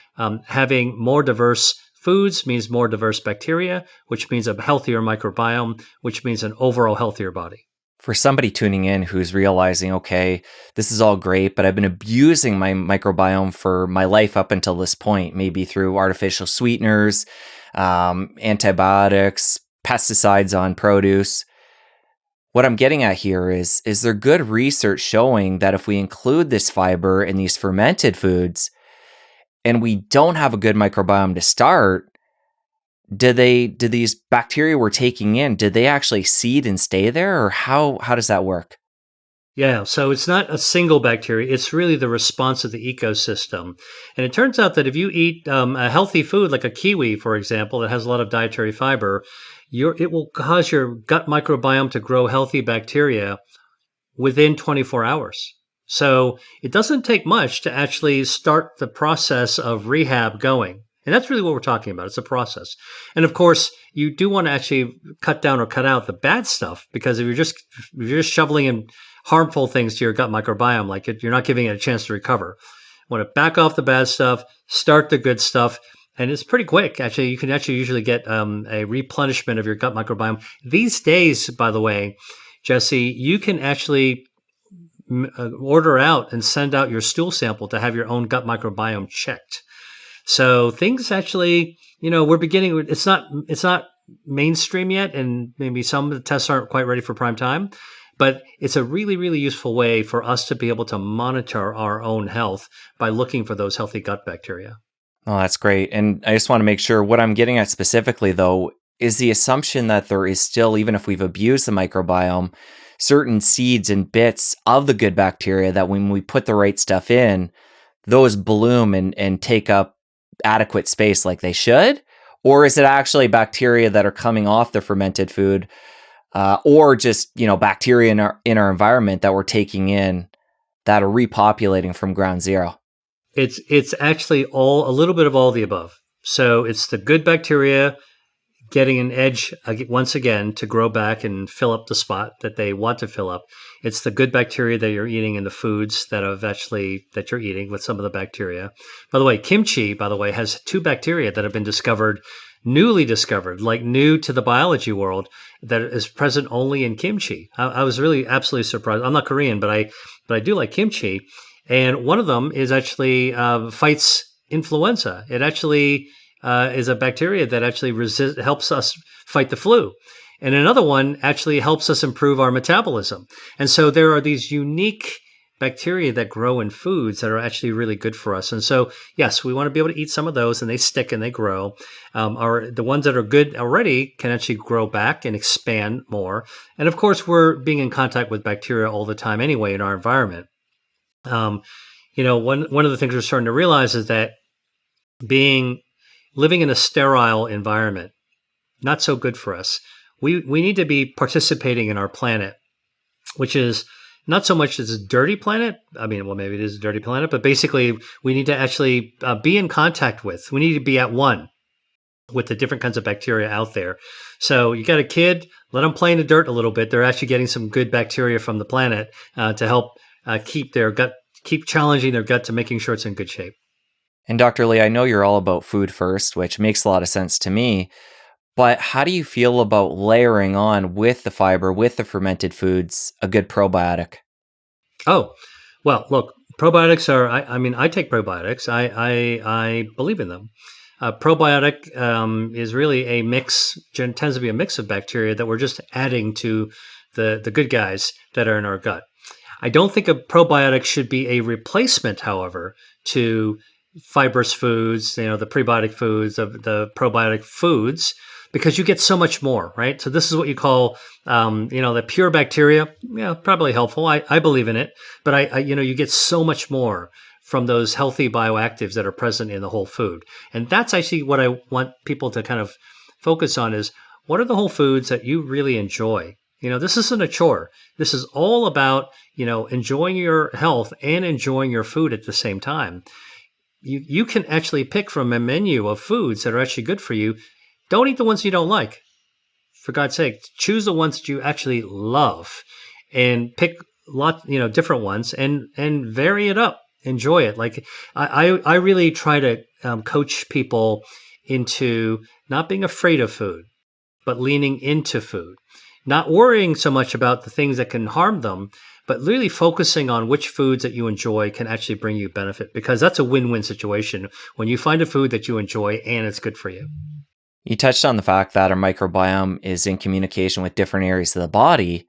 having more diverse foods means more diverse bacteria, which means a healthier microbiome, which means an overall healthier body. For somebody tuning in who's realizing, okay, this is all great, but I've been abusing my microbiome for my life up until this point, maybe through artificial sweeteners, antibiotics, pesticides on produce. What I'm getting at here is there good research showing that if we include this fiber in these fermented foods and we don't have a good microbiome to start, do these bacteria we're taking in, did they actually seed and stay there, or how does that work? Yeah, so it's not a single bacteria. It's really the response of the ecosystem. And it turns out that if you eat a healthy food like a kiwi, for example, that has a lot of dietary fiber, it will cause your gut microbiome to grow healthy bacteria within 24 hours. So it doesn't take much to actually start the process of rehab going. And that's really what we're talking about. It's a process. And of course, you do want to actually cut down or cut out the bad stuff, because if you're just shoveling in harmful things to your gut microbiome, like you're not giving it a chance to recover. You want to back off the bad stuff, start the good stuff. And it's pretty quick. Actually, you can actually usually get a replenishment of your gut microbiome. These days, by the way, Jesse, you can actually order out and send out your stool sample to have your own gut microbiome checked. So things actually, we're beginning. It's not mainstream yet, and maybe some of the tests aren't quite ready for prime time. But it's a really, really useful way for us to be able to monitor our own health by looking for those healthy gut bacteria. Oh, that's great. And I just want to make sure what I'm getting at specifically, though, is the assumption that there is still, even if we've abused the microbiome, certain seeds and bits of the good bacteria that when we put the right stuff in, those bloom and take up adequate space like they should? Or is it actually bacteria that are coming off the fermented food, or just, bacteria in our environment that we're taking in that are repopulating from ground zero? It's actually a little bit of all the above. So it's the good bacteria getting an edge once again to grow back and fill up the spot that they want to fill up. It's the good bacteria that you're eating in the foods that you're eating with some of the bacteria. By the way, kimchi, has 2 bacteria that have been newly discovered, like new to the biology world, that is present only in kimchi. I was really absolutely surprised. I'm not Korean, but I do like kimchi. And one of them is actually fights influenza. It actually is a bacteria that actually helps us fight the flu. And another one actually helps us improve our metabolism. And so there are these unique bacteria that grow in foods that are actually really good for us. And so, yes, we want to be able to eat some of those, and they stick and they grow. Are the ones that are good already can actually grow back and expand more. And of course, we're being in contact with bacteria all the time anyway in our environment. Um, one of the things we're starting to realize is that living in a sterile environment, not so good for us. We need to be participating in our planet, which is not so much as a dirty planet. I mean, well, maybe it is a dirty planet, but basically we need to actually be in contact with. We need to be at one with the different kinds of bacteria out there. So you got a kid, let them play in the dirt a little bit. They're actually getting some good bacteria from the planet to help keep their gut, keep challenging their gut to making sure it's in good shape. And Dr. Lee, I know you're all about food first, which makes a lot of sense to me. But how do you feel about layering on with the fiber, with the fermented foods, a good probiotic? Oh, well, look, probiotics are, I mean, I take probiotics. I believe in them. Probiotic is really a mix, tends to be a mix of bacteria that we're just adding to the good guys that are in our gut. I don't think a probiotic should be a replacement, however, to fibrous foods, the prebiotic foods, the probiotic foods, because you get so much more, right? So this is what you call, the pure bacteria. Yeah, probably helpful. I believe in it, but you get so much more from those healthy bioactives that are present in the whole food. And that's actually what I want people to kind of focus on is what are the whole foods that you really enjoy? This isn't a chore. This is all about, enjoying your health and enjoying your food at the same time. You can actually pick from a menu of foods that are actually good for you. Don't eat the ones you don't like. For God's sake, choose the ones that you actually love and pick different ones and vary it up. Enjoy it. Like I really try to coach people into not being afraid of food, but leaning into food, not worrying so much about the things that can harm them, but really focusing on which foods that you enjoy can actually bring you benefit, because that's a win-win situation when you find a food that you enjoy and it's good for you. You touched on the fact that our microbiome is in communication with different areas of the body.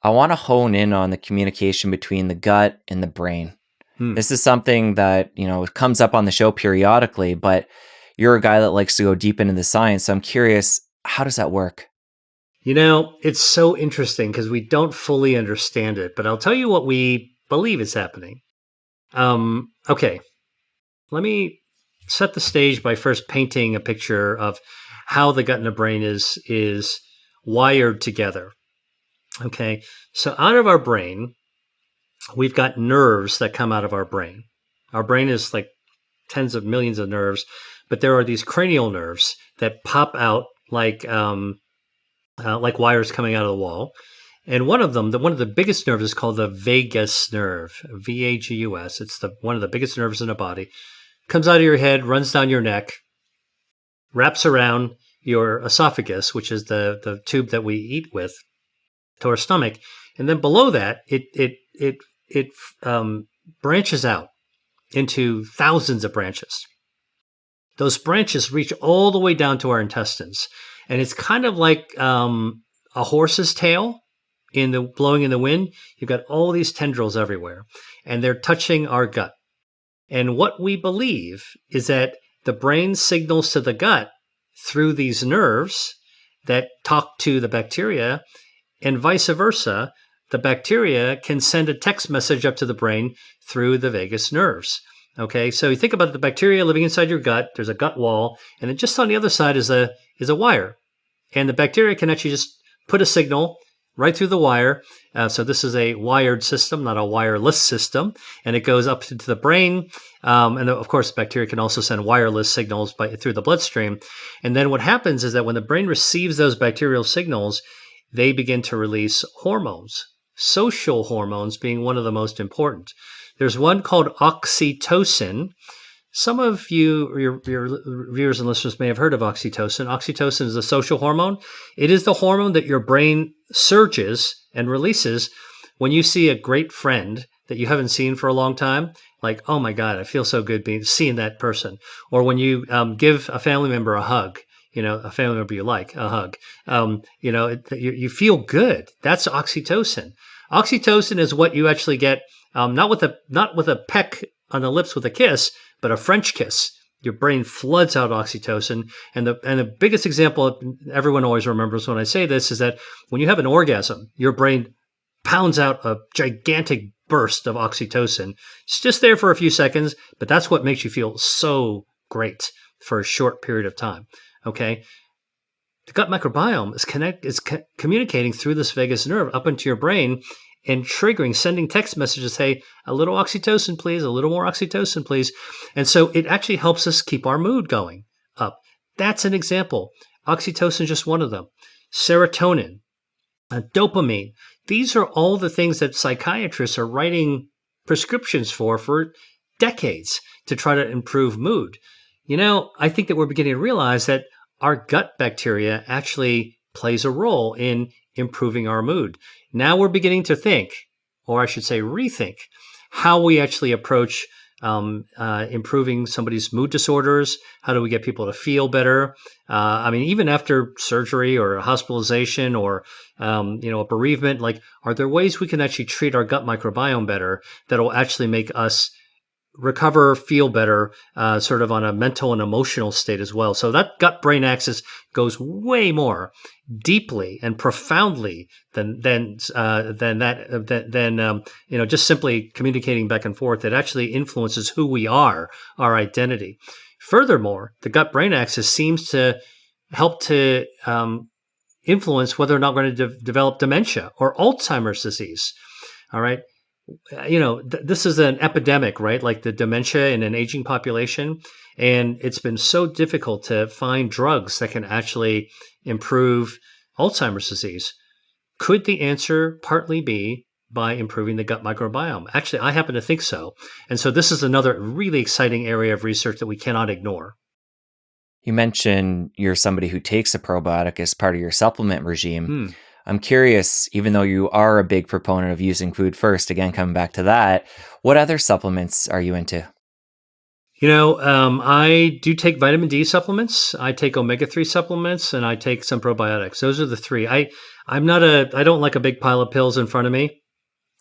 I want to hone in on the communication between the gut and the brain. This is something that, comes up on the show periodically, but you're a guy that likes to go deep into the science. So I'm curious, how does that work? It's so interesting because we don't fully understand it, but I'll tell you what we believe is happening. Okay, let me set the stage by first painting a picture of how the gut and the brain is wired together. Okay, so out of our brain, we've got nerves that come out of our brain. Our brain is like tens of millions of nerves, but there are these cranial nerves that pop out like wires coming out of the wall. And one of the biggest nerves is called the vagus nerve, VAGUS. It's one of the biggest nerves in the body. Comes out of your head, runs down your neck, wraps around your esophagus, which is the tube that we eat with, to our stomach. And then below that, it branches out into thousands of branches. Those branches reach all the way down to our intestines. And it's kind of like a horse's tail blowing in the wind. You've got all these tendrils everywhere, and they're touching our gut. And what we believe is that the brain signals to the gut through these nerves that talk to the bacteria, and vice versa. The bacteria can send a text message up to the brain through the vagus nerves. Okay, so you think about the bacteria living inside your gut. There's a gut wall, and then just on the other side is a wire. And the bacteria can actually just put a signal right through the wire. So this is a wired system, not a wireless system. And it goes up into the brain. And of course, bacteria can also send wireless signals through the bloodstream. And then what happens is that when the brain receives those bacterial signals, they begin to release hormones, social hormones being one of the most important. There's one called oxytocin. Some of your viewers and listeners may have heard of oxytocin. Oxytocin is a social hormone. It is the hormone that your brain surges and releases when you see a great friend that you haven't seen for a long time. Like, oh my God, I feel so good seeing that person. Or when you give a family member a hug, a family member you like, a hug. You feel good. That's oxytocin. Oxytocin is what you actually get not with a peck on the lips with a kiss, but a French kiss. Your brain floods out oxytocin, and the biggest example everyone always remembers when I say this is that when you have an orgasm, your brain pounds out a gigantic burst of oxytocin. It's just there for a few seconds, but that's what makes you feel so great for a short period of time. Okay, the gut microbiome is communicating through this vagus nerve up into your brain and triggering, sending text messages, hey, a little oxytocin, please, a little more oxytocin, please. And so it actually helps us keep our mood going up. That's an example. Oxytocin is just one of them. Serotonin, dopamine. These are all the things that psychiatrists are writing prescriptions for decades to try to improve mood. I think that we're beginning to realize that our gut bacteria actually plays a role in improving our mood. Now we're beginning to think, or I should say rethink, how we actually approach improving somebody's mood disorders. How do we get people to feel better? Even after surgery or a hospitalization or a bereavement, are there ways we can actually treat our gut microbiome better that will actually make us recover, feel better, sort of on a mental and emotional state as well. So that gut-brain axis goes way more deeply and profoundly than just simply communicating back and forth. It actually influences who we are, our identity. Furthermore, the gut-brain axis seems to help to influence whether or not we're going to develop dementia or Alzheimer's disease. All right. This is an epidemic, right? Like the dementia in an aging population. And it's been so difficult to find drugs that can actually improve Alzheimer's disease. Could the answer partly be by improving the gut microbiome? Actually, I happen to think so. And so this is another really exciting area of research that we cannot ignore. You mentioned you're somebody who takes a probiotic as part of your supplement regime. I'm curious, even though you are a big proponent of using food first, again, coming back to that, what other supplements are you into? I do take vitamin D supplements. I take omega-3 supplements, and I take some probiotics. Those are the three. I don't like a big pile of pills in front of me,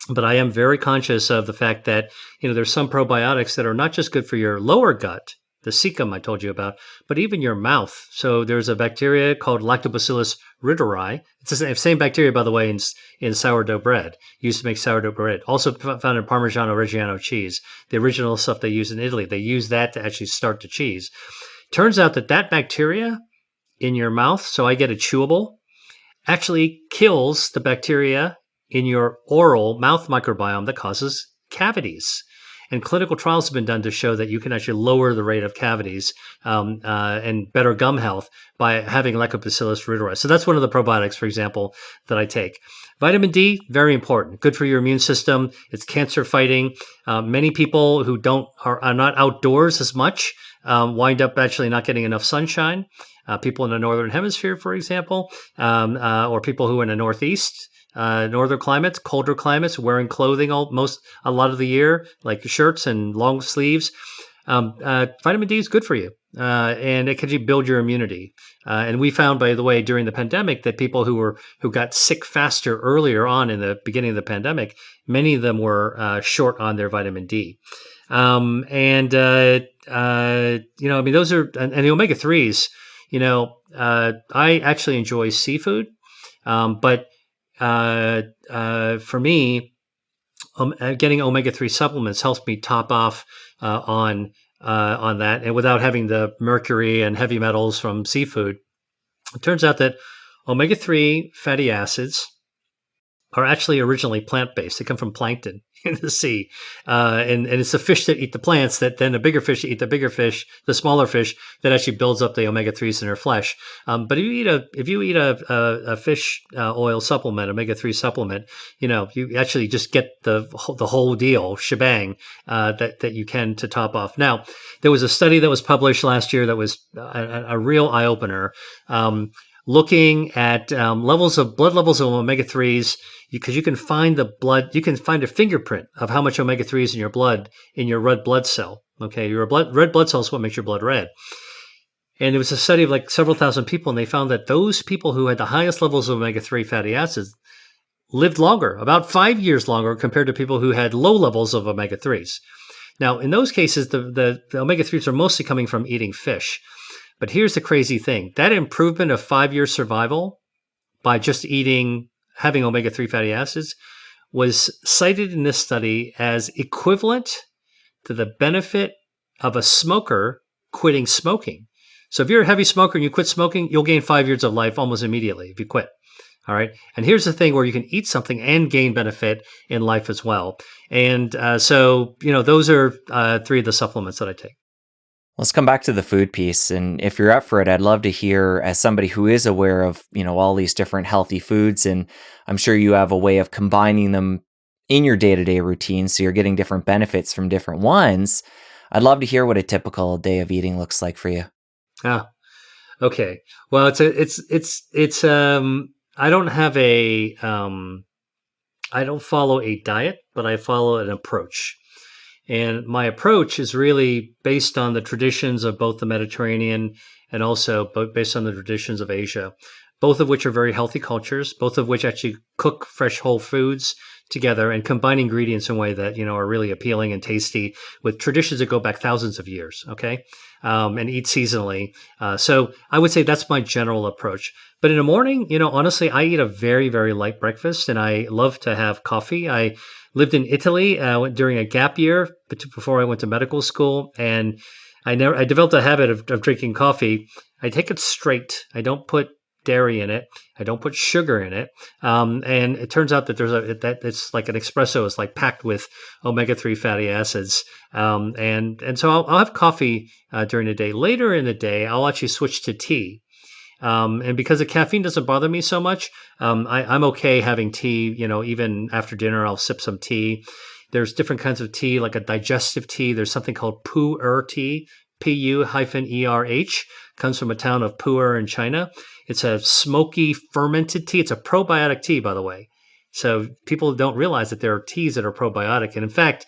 but I am very conscious of the fact that, there's some probiotics that are not just good for your lower gut, the cecum I told you about, but even your mouth. So there's a bacteria called Lactobacillus reuteri. It's the same bacteria, by the way, in sourdough bread. Used to make sourdough bread. Also found in Parmigiano Reggiano cheese. The original stuff they used in Italy. They use that to actually start the cheese. Turns out that bacteria in your mouth, so I get a chewable, actually kills the bacteria in your oral mouth microbiome that causes cavities. And clinical trials have been done to show that you can actually lower the rate of cavities and better gum health by having Lactobacillus reuteri. So that's one of the probiotics, for example, that I take. Vitamin D, very important. Good for your immune system. It's cancer fighting. Many people who are not outdoors as much wind up actually not getting enough sunshine. People in the northern hemisphere, for example, or people who are in the northeast. Northern climates, colder climates, wearing clothing a lot of the year, like shirts and long sleeves. Vitamin D is good for you, and it can build your immunity. And we found, by the way, during the pandemic, that people who got sick faster earlier on in the beginning of the pandemic, many of them were short on their vitamin D. Those are and the omega 3s. I actually enjoy seafood, but for me, getting omega-3 supplements helps me top off on that, and without having the mercury and heavy metals from seafood. It turns out that omega-3 fatty acids are actually originally plant-based. They come from plankton in the sea. And it's the fish that eat the plants that then the bigger fish eat the bigger fish, the smaller fish, that actually builds up the omega-3s in their flesh. But if you eat a fish oil supplement, omega-3 supplement, you actually just get the whole deal, shebang, that you can to top off. Now, there was a study that was published last year that was a real eye-opener, looking at blood levels of omega-3s, because you can find you can find a fingerprint of how much omega-3 is in your blood, in your red blood cell. Okay, your red blood cell is what makes your blood red. And it was a study of several thousand people, and they found that those people who had the highest levels of omega-3 fatty acids lived longer, about 5 years longer compared to people who had low levels of omega 3s. Now, in those cases, the omega 3s are mostly coming from eating fish. But here's the crazy thing, that improvement of 5 year survival by just having omega 3 fatty acids was cited in this study as equivalent to the benefit of a smoker quitting smoking. So if you're a heavy smoker and you quit smoking, you'll gain 5 years of life almost immediately if you quit. All right. And here's the thing where you can eat something and gain benefit in life as well. And so, those are three of the supplements that I take. Let's come back to the food piece. And if you're up for it, I'd love to hear, as somebody who is aware of, all these different healthy foods, and I'm sure you have a way of combining them in your day-to-day routine, so you're getting different benefits from different ones. I'd love to hear what a typical day of eating looks like for you. Okay. Well, I don't have I don't follow a diet, but I follow an approach. And my approach is really based on the traditions of both the Mediterranean and also based on the traditions of Asia, both of which are very healthy cultures, both of which actually cook fresh whole foods together and combine ingredients in a way that, are really appealing and tasty with traditions that go back thousands of years. Okay. And eat seasonally. So I would say that's my general approach. But in the morning, honestly, I eat a very, very light breakfast, and I love to have coffee. I lived in Italy during a gap year before I went to medical school, and I developed a habit of drinking coffee. I take it straight. I don't put dairy in it. I don't put sugar in it. And it turns out that it's like an espresso is like packed with omega 3 fatty acids. And so I'll have coffee during the day. Later in the day, I'll actually switch to tea. And because the caffeine doesn't bother me so much, I'm okay having tea. Even after dinner, I'll sip some tea. There's different kinds of tea, like a digestive tea. There's something called Pu'er tea, Pu-ERH, comes from a town of Pu'er in China. It's a smoky fermented tea. It's a probiotic tea, by the way. So people don't realize that there are teas that are probiotic. And in fact,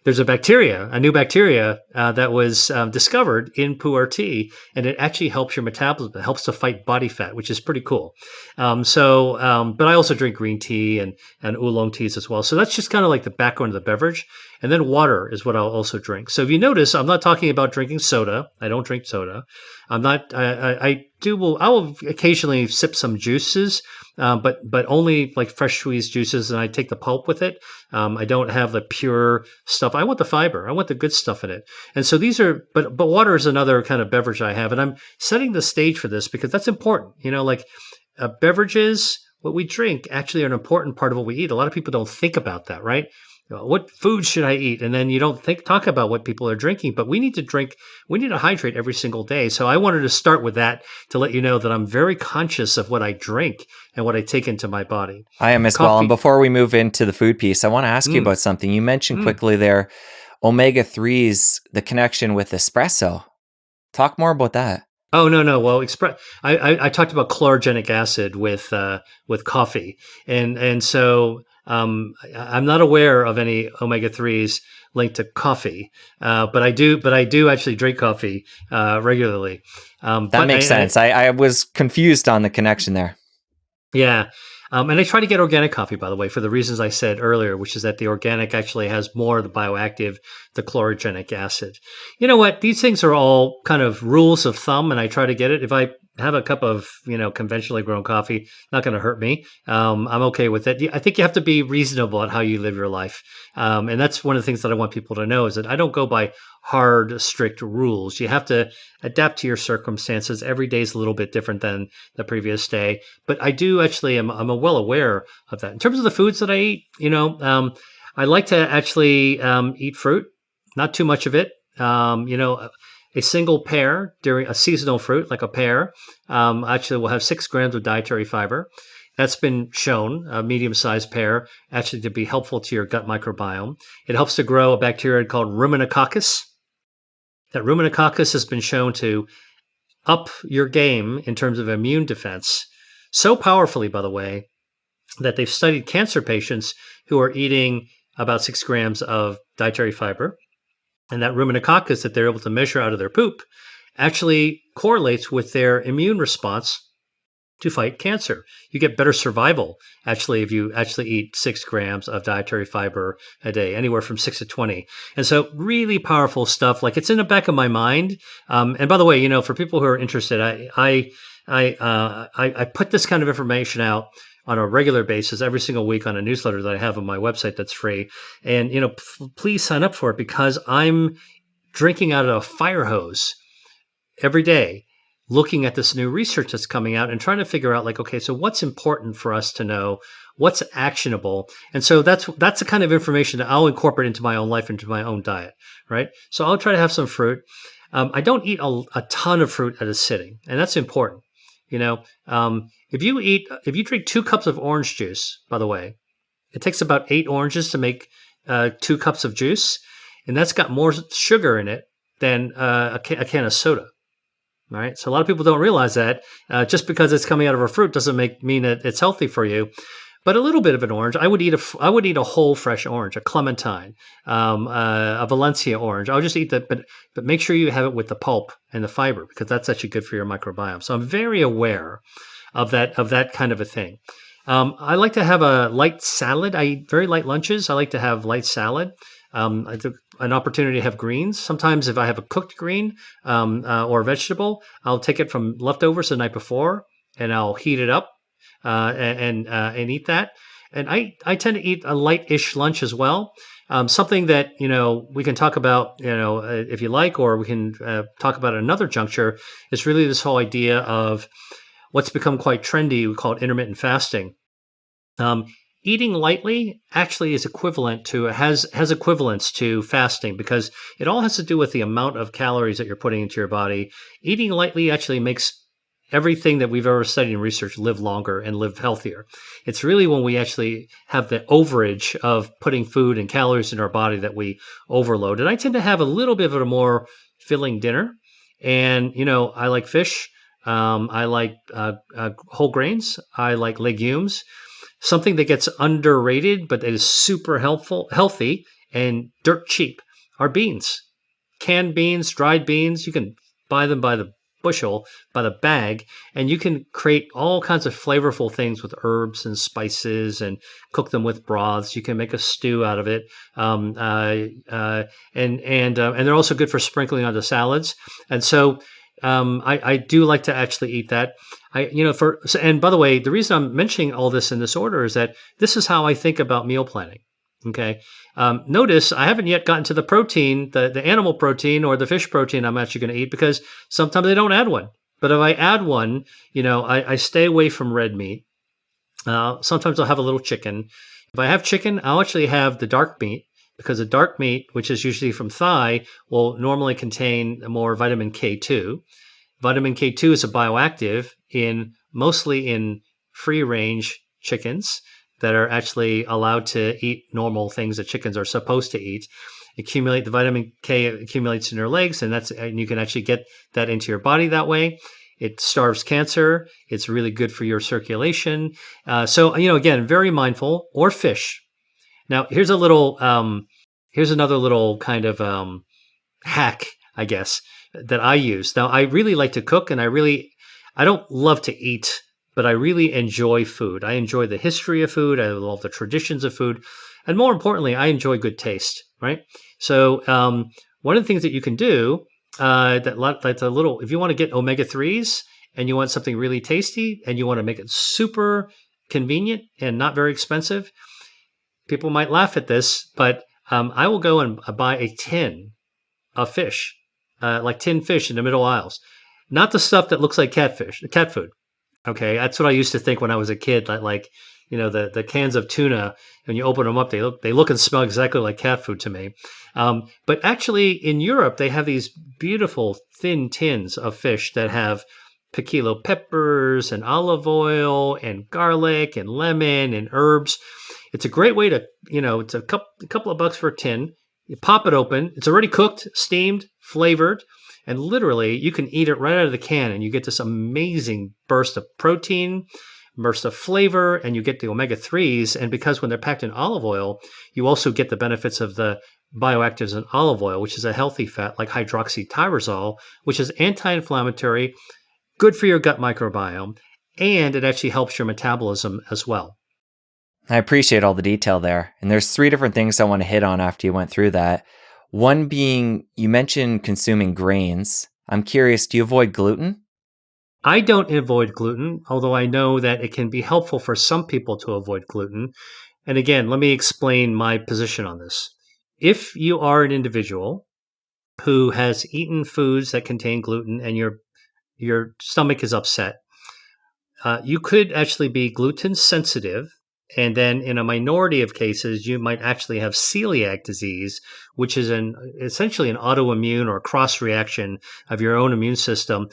there's a new bacteria that was discovered in pu'er tea, and it actually helps your metabolism. It helps to fight body fat, which is pretty cool. But I also drink green tea and oolong teas as well. So that's just kind of like the background of the beverage. And then water is what I'll also drink. So if you notice, I'm not talking about drinking soda. I don't drink soda. I'm not. I will occasionally sip some juices, but only like fresh squeezed juices, and I take the pulp with it. I don't have the pure stuff. I want the fiber. I want the good stuff in it. And so these are. But water is another kind of beverage I have, and I'm setting the stage for this because that's important. Beverages, what we drink, actually are an important part of what we eat. A lot of people don't think about that, right? What food should I eat? And then you don't talk about what people are drinking, but we need to hydrate every single day. So I wanted to start with that to let you know that I'm very conscious of what I drink and what I take into my body. I am as well. And before we move into the food piece, I want to ask you about something. You mentioned quickly there, omega 3s, the connection with espresso. Talk more about that. Oh, no. Well, I talked about chlorogenic acid with coffee. And so I'm not aware of any omega 3s linked to coffee, but I do actually drink coffee regularly. That makes sense. I was confused on the connection there. Yeah. And I try to get organic coffee, by the way, for the reasons I said earlier, which is that the organic actually has more of the bioactive, the chlorogenic acid. You know what? These things are all kind of rules of thumb, and I try to get it. If I have a cup of, conventionally grown coffee, not going to hurt me. I'm okay with it. I think you have to be reasonable at how you live your life. And that's one of the things that I want people to know is that I don't go by hard, strict rules. You have to adapt to your circumstances. Every day is a little bit different than the previous day. But I do actually, I'm well aware of that. In terms of the foods that I eat, I like to actually eat fruit, not too much of it. A single pear during a seasonal fruit, like a pear, actually will have 6 grams of dietary fiber. That's been shown, a medium-sized pear, actually to be helpful to your gut microbiome. It helps to grow a bacteria called ruminococcus. That ruminococcus has been shown to up your game in terms of immune defense so powerfully, by the way, that they've studied cancer patients who are eating about 6 grams of dietary fiber. And that ruminococcus that they're able to measure out of their poop actually correlates with their immune response to fight cancer. You get better survival, actually, if you actually eat 6 grams of dietary fiber a day, anywhere from 6 to 20. And so really powerful stuff. Like, it's in the back of my mind. And by the way, for people who are interested, I put this kind of information out on a regular basis every single week on a newsletter that I have on my website that's free. And, please sign up for it, because I'm drinking out of a fire hose every day, looking at this new research that's coming out and trying to figure out, like, okay, so what's important for us to know, what's actionable. And so that's the kind of information that I'll incorporate into my own life, into my own diet, right? So I'll try to have some fruit. I don't eat a ton of fruit at a sitting, and that's important. If you drink 2 cups of orange juice, by the way, it takes about 8 oranges to make 2 cups of juice, and that's got more sugar in it than a can of soda. All right, so a lot of people don't realize that just because it's coming out of a fruit doesn't mean that it's healthy for you. But a little bit of an orange, I would eat a whole fresh orange, a clementine, a Valencia orange. I'll just eat that, but make sure you have it with the pulp and the fiber, because that's actually good for your microbiome. So I'm very aware of that kind of a thing. I like to have a light salad. I eat very light lunches. I like to have light salad. I took an opportunity to have greens. Sometimes if I have a cooked green or a vegetable, I'll take it from leftovers the night before and I'll heat it up and eat that. And I tend to eat a light-ish lunch as well. Something that we can talk about if you like, or we can talk about at another juncture, is really this whole idea of what's become quite trendy. We call it intermittent fasting. Eating lightly actually is equivalent to has equivalence to fasting, because it all has to do with the amount of calories that you're putting into your body. Eating lightly actually makes everything that we've ever studied in research live longer and live healthier. It's really when we actually have the overage of putting food and calories in our body that we overload. And I tend to have a little bit of a more filling dinner. And, I like fish. I like whole grains. I like legumes. Something that gets underrated, but that is super healthy, and dirt cheap are beans. Canned beans, dried beans. You can buy them by the bushel, by the bag, and you can create all kinds of flavorful things with herbs and spices and cook them with broths. You can make a stew out of it. And they're also good for sprinkling onto salads. And so I do like to actually eat that. And by the way, the reason I'm mentioning all this in this order is that this is how I think about meal planning. Okay. Notice I haven't yet gotten to the protein, the animal protein or the fish protein I'm actually going to eat, because sometimes they don't add one. But if I add one, I stay away from red meat. Sometimes I'll have a little chicken. If I have chicken, I'll actually have the dark meat, because the dark meat, which is usually from thigh, will normally contain more vitamin K2. Vitamin K2 is a bioactive mostly in free-range chickens that are actually allowed to eat normal things that chickens are supposed to eat. The vitamin K accumulates in your legs, and you can actually get that into your body that way. It starves cancer. It's really good for your circulation. So again, very mindful. Or fish. Now, here's another little kind of hack, I guess, that I use. Now, I really like to cook, and I don't love to eat, but I really enjoy food. I enjoy the history of food. I love the traditions of food. And more importantly, I enjoy good taste, right? So one of the things that you can do, if you want to get omega-3s and you want something really tasty and you want to make it super convenient and not very expensive, people might laugh at this, but I will go and buy a tin of fish, like tinned fish in the middle aisles. Not the stuff that looks like cat food. Okay, that's what I used to think when I was a kid. The cans of tuna, when you open them up, they look and smell exactly like cat food to me. But actually, in Europe, they have these beautiful thin tins of fish that have piquillo peppers and olive oil and garlic and lemon and herbs. It's a great way to, it's a couple of bucks for a tin. You pop it open. It's already cooked, steamed, flavored. And literally, you can eat it right out of the can, and you get this amazing burst of protein, burst of flavor, and you get the omega-3s. And because when they're packed in olive oil, you also get the benefits of the bioactives in olive oil, which is a healthy fat like hydroxytyrosol, which is anti-inflammatory, good for your gut microbiome, and it actually helps your metabolism as well. I appreciate all the detail there. And there's three different things I want to hit on after you went through that. One being, you mentioned consuming grains. I'm curious, do you avoid gluten? I don't avoid gluten, although I know that it can be helpful for some people to avoid gluten. And again, let me explain my position on this. If you are an individual who has eaten foods that contain gluten and your stomach is upset, you could actually be gluten sensitive. And then in a minority of cases, you might actually have celiac disease, which is essentially an autoimmune or cross reaction of your own immune system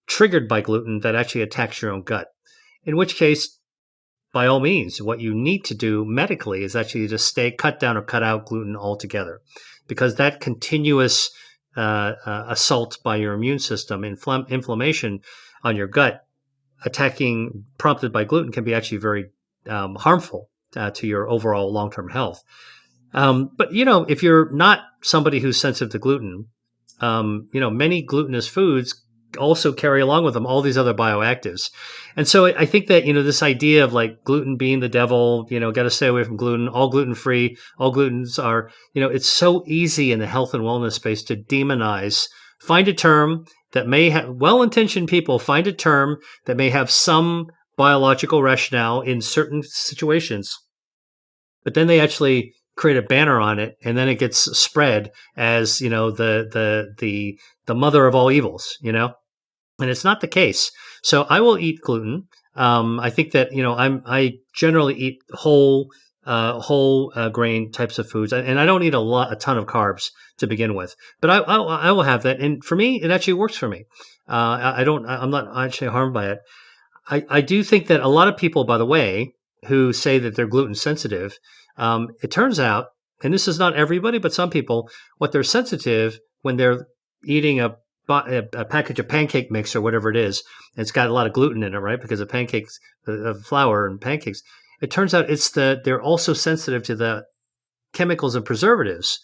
triggered by gluten that actually attacks your own gut. In which case, by all means, what you need to do medically is actually just cut down or cut out gluten altogether, because that continuous assault by your immune system, inflammation on your gut, prompted by gluten, can be actually very harmful to your overall long-term health. But if you're not somebody who's sensitive to gluten, many glutinous foods also carry along with them all these other bioactives. And so I think that, this idea of like gluten being the devil, got to stay away from gluten, all gluten free, all glutens are, it's so easy in the health and wellness space to demonize, find a term that may have well-intentioned people find a term that may have some biological rationale in certain situations, but then they actually create a banner on it, and then it gets spread as the mother of all evils, and it's not the case. So I will eat gluten. I think that I generally eat whole grain types of foods, and I don't eat a ton of carbs to begin with. But I will have that, and for me, it actually works for me. I'm not actually harmed by it. I do think that a lot of people, by the way, who say that they're gluten sensitive, it turns out, and this is not everybody, but some people, what they're sensitive when they're eating a package of pancake mix or whatever it is, and it's got a lot of gluten in it, right? Because of pancakes, of flour and pancakes. It turns out they're also sensitive to the chemicals and preservatives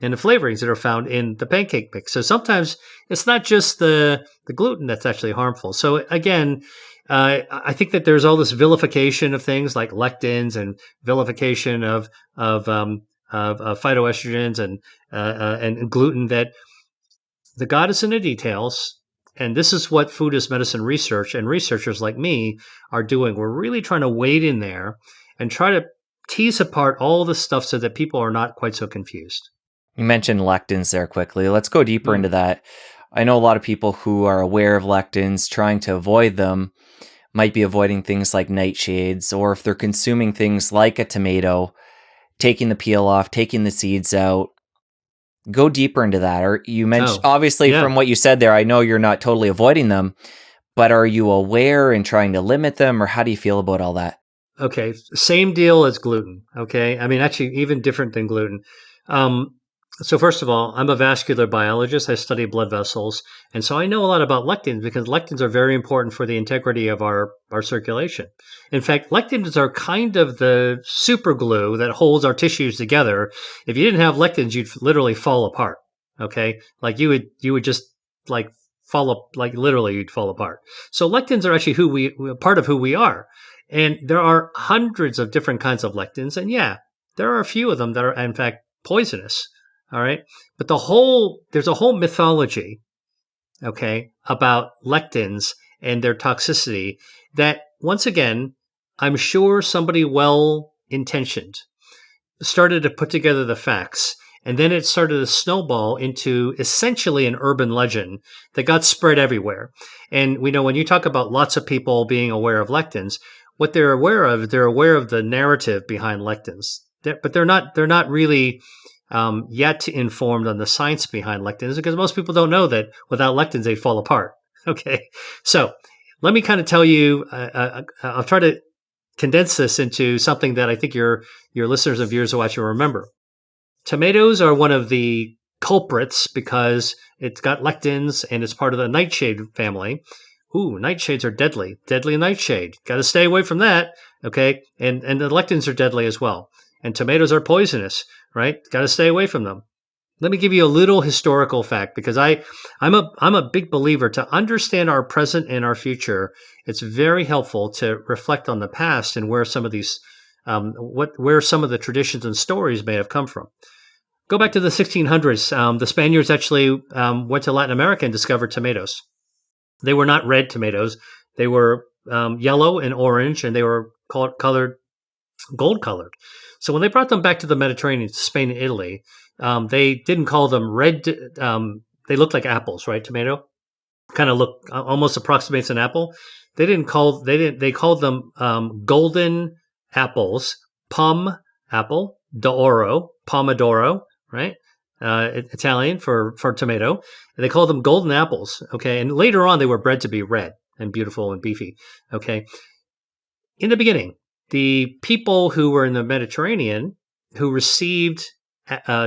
and the flavorings that are found in the pancake mix. So sometimes it's not just the gluten that's actually harmful. So again, I think that there's all this vilification of things like lectins and vilification of phytoestrogens and gluten, that the God is in the details. And this is what food is medicine research and researchers like me are doing. We're really trying to wade in there and try to tease apart all the stuff so that people are not quite so confused. You mentioned lectins there quickly. Let's go deeper into that. I know a lot of people who are aware of lectins, trying to avoid them, might be avoiding things like nightshades, or if they're consuming things like a tomato, taking the peel off, taking the seeds out. Go deeper into that. Or you mentioned, obviously, from what you said there, I know you're not totally avoiding them, but are you aware and trying to limit them, or how do you feel about all that? Okay, same deal as gluten. Okay, I mean, actually, even different than gluten. So first of all, I'm a vascular biologist. I study blood vessels. And so I know a lot about lectins, because lectins are very important for the integrity of our circulation. In fact, lectins are kind of the super glue that holds our tissues together. If you didn't have lectins, you'd literally fall apart. Okay. Like you would just like literally you'd fall apart. So lectins are actually part of who we are. And there are hundreds of different kinds of lectins. And yeah, there are a few of them that are in fact poisonous. All right. But there's a whole mythology, okay, about lectins and their toxicity that, once again, I'm sure somebody well-intentioned started to put together the facts. And then it started to snowball into essentially an urban legend that got spread everywhere. And we know when you talk about lots of people being aware of lectins, what they're aware of the narrative behind lectins. But they're not really yet informed on the science behind lectins, because most people don't know that without lectins, they fall apart. Okay. So let me kind of tell you, I'll try to condense this into something that I think your listeners and viewers will actually remember. Tomatoes are one of the culprits because it's got lectins and it's part of the nightshade family. Ooh, nightshades are deadly. Deadly nightshade. Got to stay away from that. Okay. And the lectins are deadly as well. And tomatoes are poisonous, right? Got to stay away from them. Let me give you a little historical fact because I'm a big believer to understand our present and our future. It's very helpful to reflect on the past and where some of these where some of the traditions and stories may have come from. Go back to the 1600s. The Spaniards actually went to Latin America and discovered tomatoes. They were not red tomatoes; they were yellow and orange, and they were colored gold colored. So when they brought them back to the Mediterranean, to Spain and Italy, they didn't call them red. They looked like apples, right? Tomato kind of look almost approximates an apple. They called them golden apples, pom apple, d'oro, pomodoro, right? Italian for tomato. And they called them golden apples. Okay, and later on they were bred to be red and beautiful and beefy. Okay, in the beginning, the people who were in the Mediterranean who received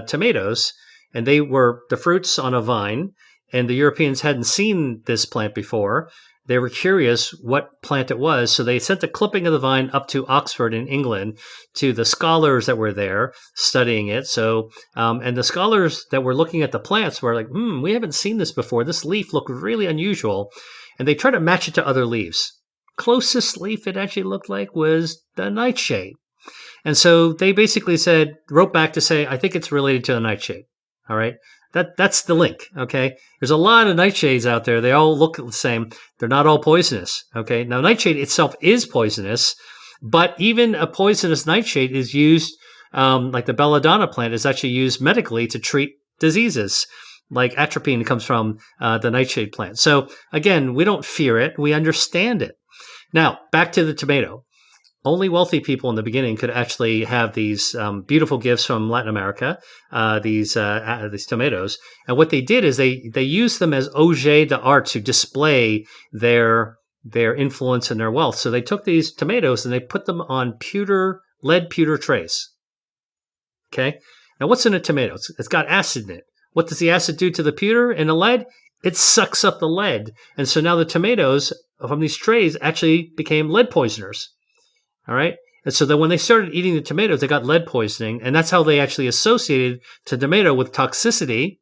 tomatoes, and they were the fruits on a vine, and the Europeans hadn't seen this plant before. They were curious what plant it was, so they sent a clipping of the vine up to Oxford in England to the scholars that were there studying it. So, and the scholars that were looking at the plants were like, we haven't seen this before. This leaf looked really unusual. And they tried to match it to other leaves. Closest leaf it actually looked like was the nightshade. And so they basically wrote back to say, I think it's related to the nightshade. All right. That's the link. Okay. There's a lot of nightshades out there. They all look the same. They're not all poisonous. Okay. Now, nightshade itself is poisonous, but even a poisonous nightshade is used, like the belladonna plant is actually used medically to treat diseases. Like atropine comes from the nightshade plant. So again, we don't fear it. We understand it. Now, back to the tomato. Only wealthy people in the beginning could actually have these beautiful gifts from Latin America, these tomatoes. And what they did is they used them as objets d'art to display their influence and their wealth. So they took these tomatoes and they put them on lead pewter trays. Okay. Now, what's in a tomato? It's got acid in it. What does the acid do to the pewter and the lead? It sucks up the lead. And so now the tomatoes from these trays actually became lead poisoners. All right. And so then when they started eating the tomatoes, they got lead poisoning. And that's how they actually associated the tomato with toxicity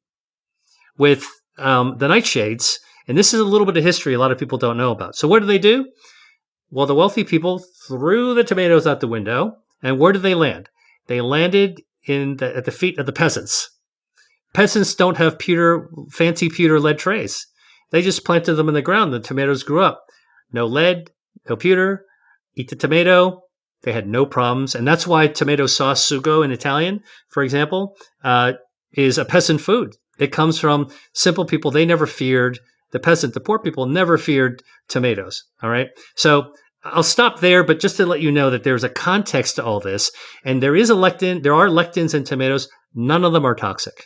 with the nightshades. And this is a little bit of history a lot of people don't know about. So what do? Well, the wealthy people threw the tomatoes out the window. And where did they land? They landed at the feet of the peasants. Peasants don't have fancy pewter lead trays. They just planted them in the ground. The tomatoes grew up. No lead, no pewter. Eat the tomato. They had no problems. And that's why tomato sauce, sugo in Italian, for example, is a peasant food. It comes from simple people. They never feared the poor people never feared tomatoes. All right. So I'll stop there, but just to let you know that there's a context to all this. And there are lectins in tomatoes. None of them are toxic.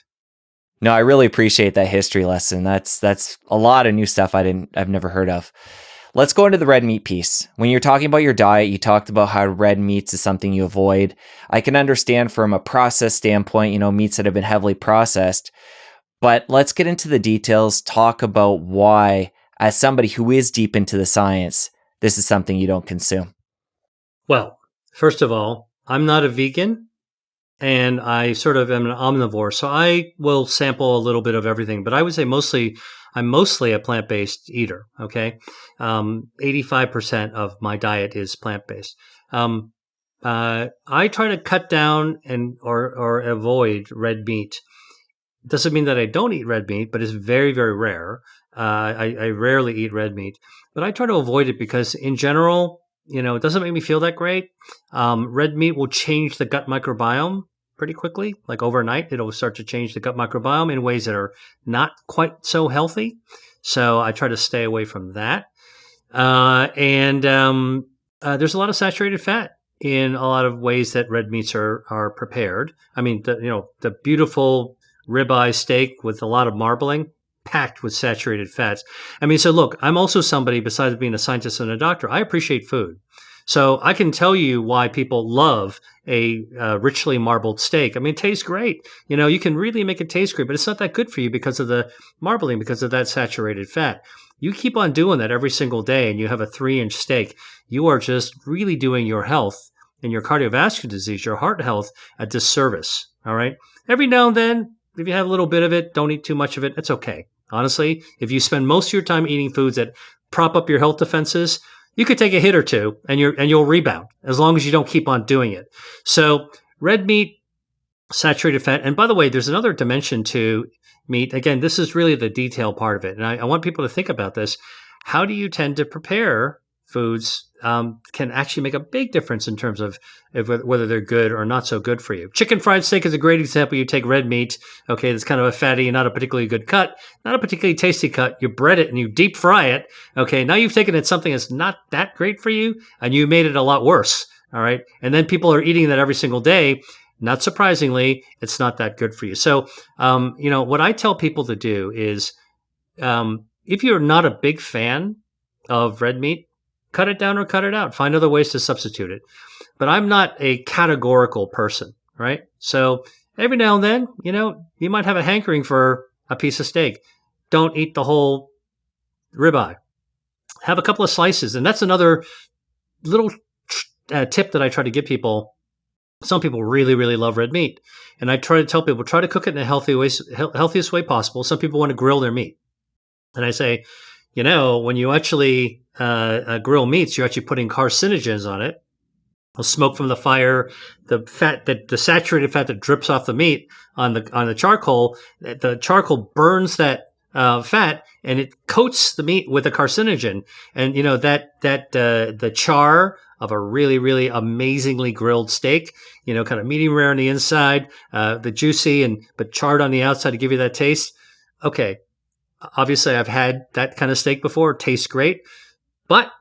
No, I really appreciate that history lesson. That's a lot of new stuff I've never heard of. Let's go into the red meat piece. When you're talking about your diet, you talked about how red meats is something you avoid. I can understand from a process standpoint, meats that have been heavily processed, but let's get into the details, talk about why, as somebody who is deep into the science, this is something you don't consume. Well, first of all, I'm not a vegan. And I sort of am an omnivore, so I will sample a little bit of everything. But I would say I'm mostly a plant-based eater. Okay, 85% of my diet is plant-based. I try to cut down or avoid red meat. Doesn't mean that I don't eat red meat, but it's very, very rare. I rarely eat red meat, but I try to avoid it because, in general, it doesn't make me feel that great. Red meat will change the gut microbiome pretty quickly. Like overnight, it'll start to change the gut microbiome in ways that are not quite so healthy. So I try to stay away from that. And there's a lot of saturated fat in a lot of ways that red meats are prepared. I mean, the beautiful ribeye steak with a lot of marbling, packed with saturated fats. I mean, so look, I'm also somebody, besides being a scientist and a doctor, I appreciate food. So I can tell you why people love a richly marbled steak. I mean, it tastes great. You can really make it taste great, but it's not that good for you because of the marbling, because of that saturated fat. You keep on doing that every single day and you have a 3-inch steak, you are just really doing your health and your cardiovascular disease, your heart health, a disservice. All right. Every now and then, if you have a little bit of it, don't eat too much of it. It's okay. Honestly, if you spend most of your time eating foods that prop up your health defenses, you could take a hit or two and you'll rebound as long as you don't keep on doing it. So red meat, saturated fat. And by the way, there's another dimension to meat. Again, this is really the detail part of it. And I want people to think about this. How do you tend to prepare foods can actually make a big difference in terms of whether they're good or not so good for you. Chicken fried steak is a great example. You take red meat, okay, that's kind of a fatty, not a particularly good cut, not a particularly tasty cut. You bread it and you deep fry it. Okay, now you've taken it something that's not that great for you, and you made it a lot worse. All right, and then people are eating that every single day. Not surprisingly, it's not that good for you. So, what I tell people to do is, if you're not a big fan of red meat, cut it down or cut it out. Find other ways to substitute it. But I'm not a categorical person, right? So every now and then, you might have a hankering for a piece of steak. Don't eat the whole ribeye. Have a couple of slices. And that's another little tip that I try to give people. Some people really, really love red meat. And I try to tell people, try to cook it in the healthiest way possible. Some people want to grill their meat. And I say, when you actually grill meats, you're actually putting carcinogens on it. The smoke from the fire, the saturated fat that drips off the meat on the charcoal. The charcoal burns that fat and it coats the meat with a carcinogen. And the char of a really, really amazingly grilled steak, kind of medium rare on the inside, the juicy but charred on the outside to give you that taste. Okay. Obviously, I've had that kind of steak before. It tastes great, but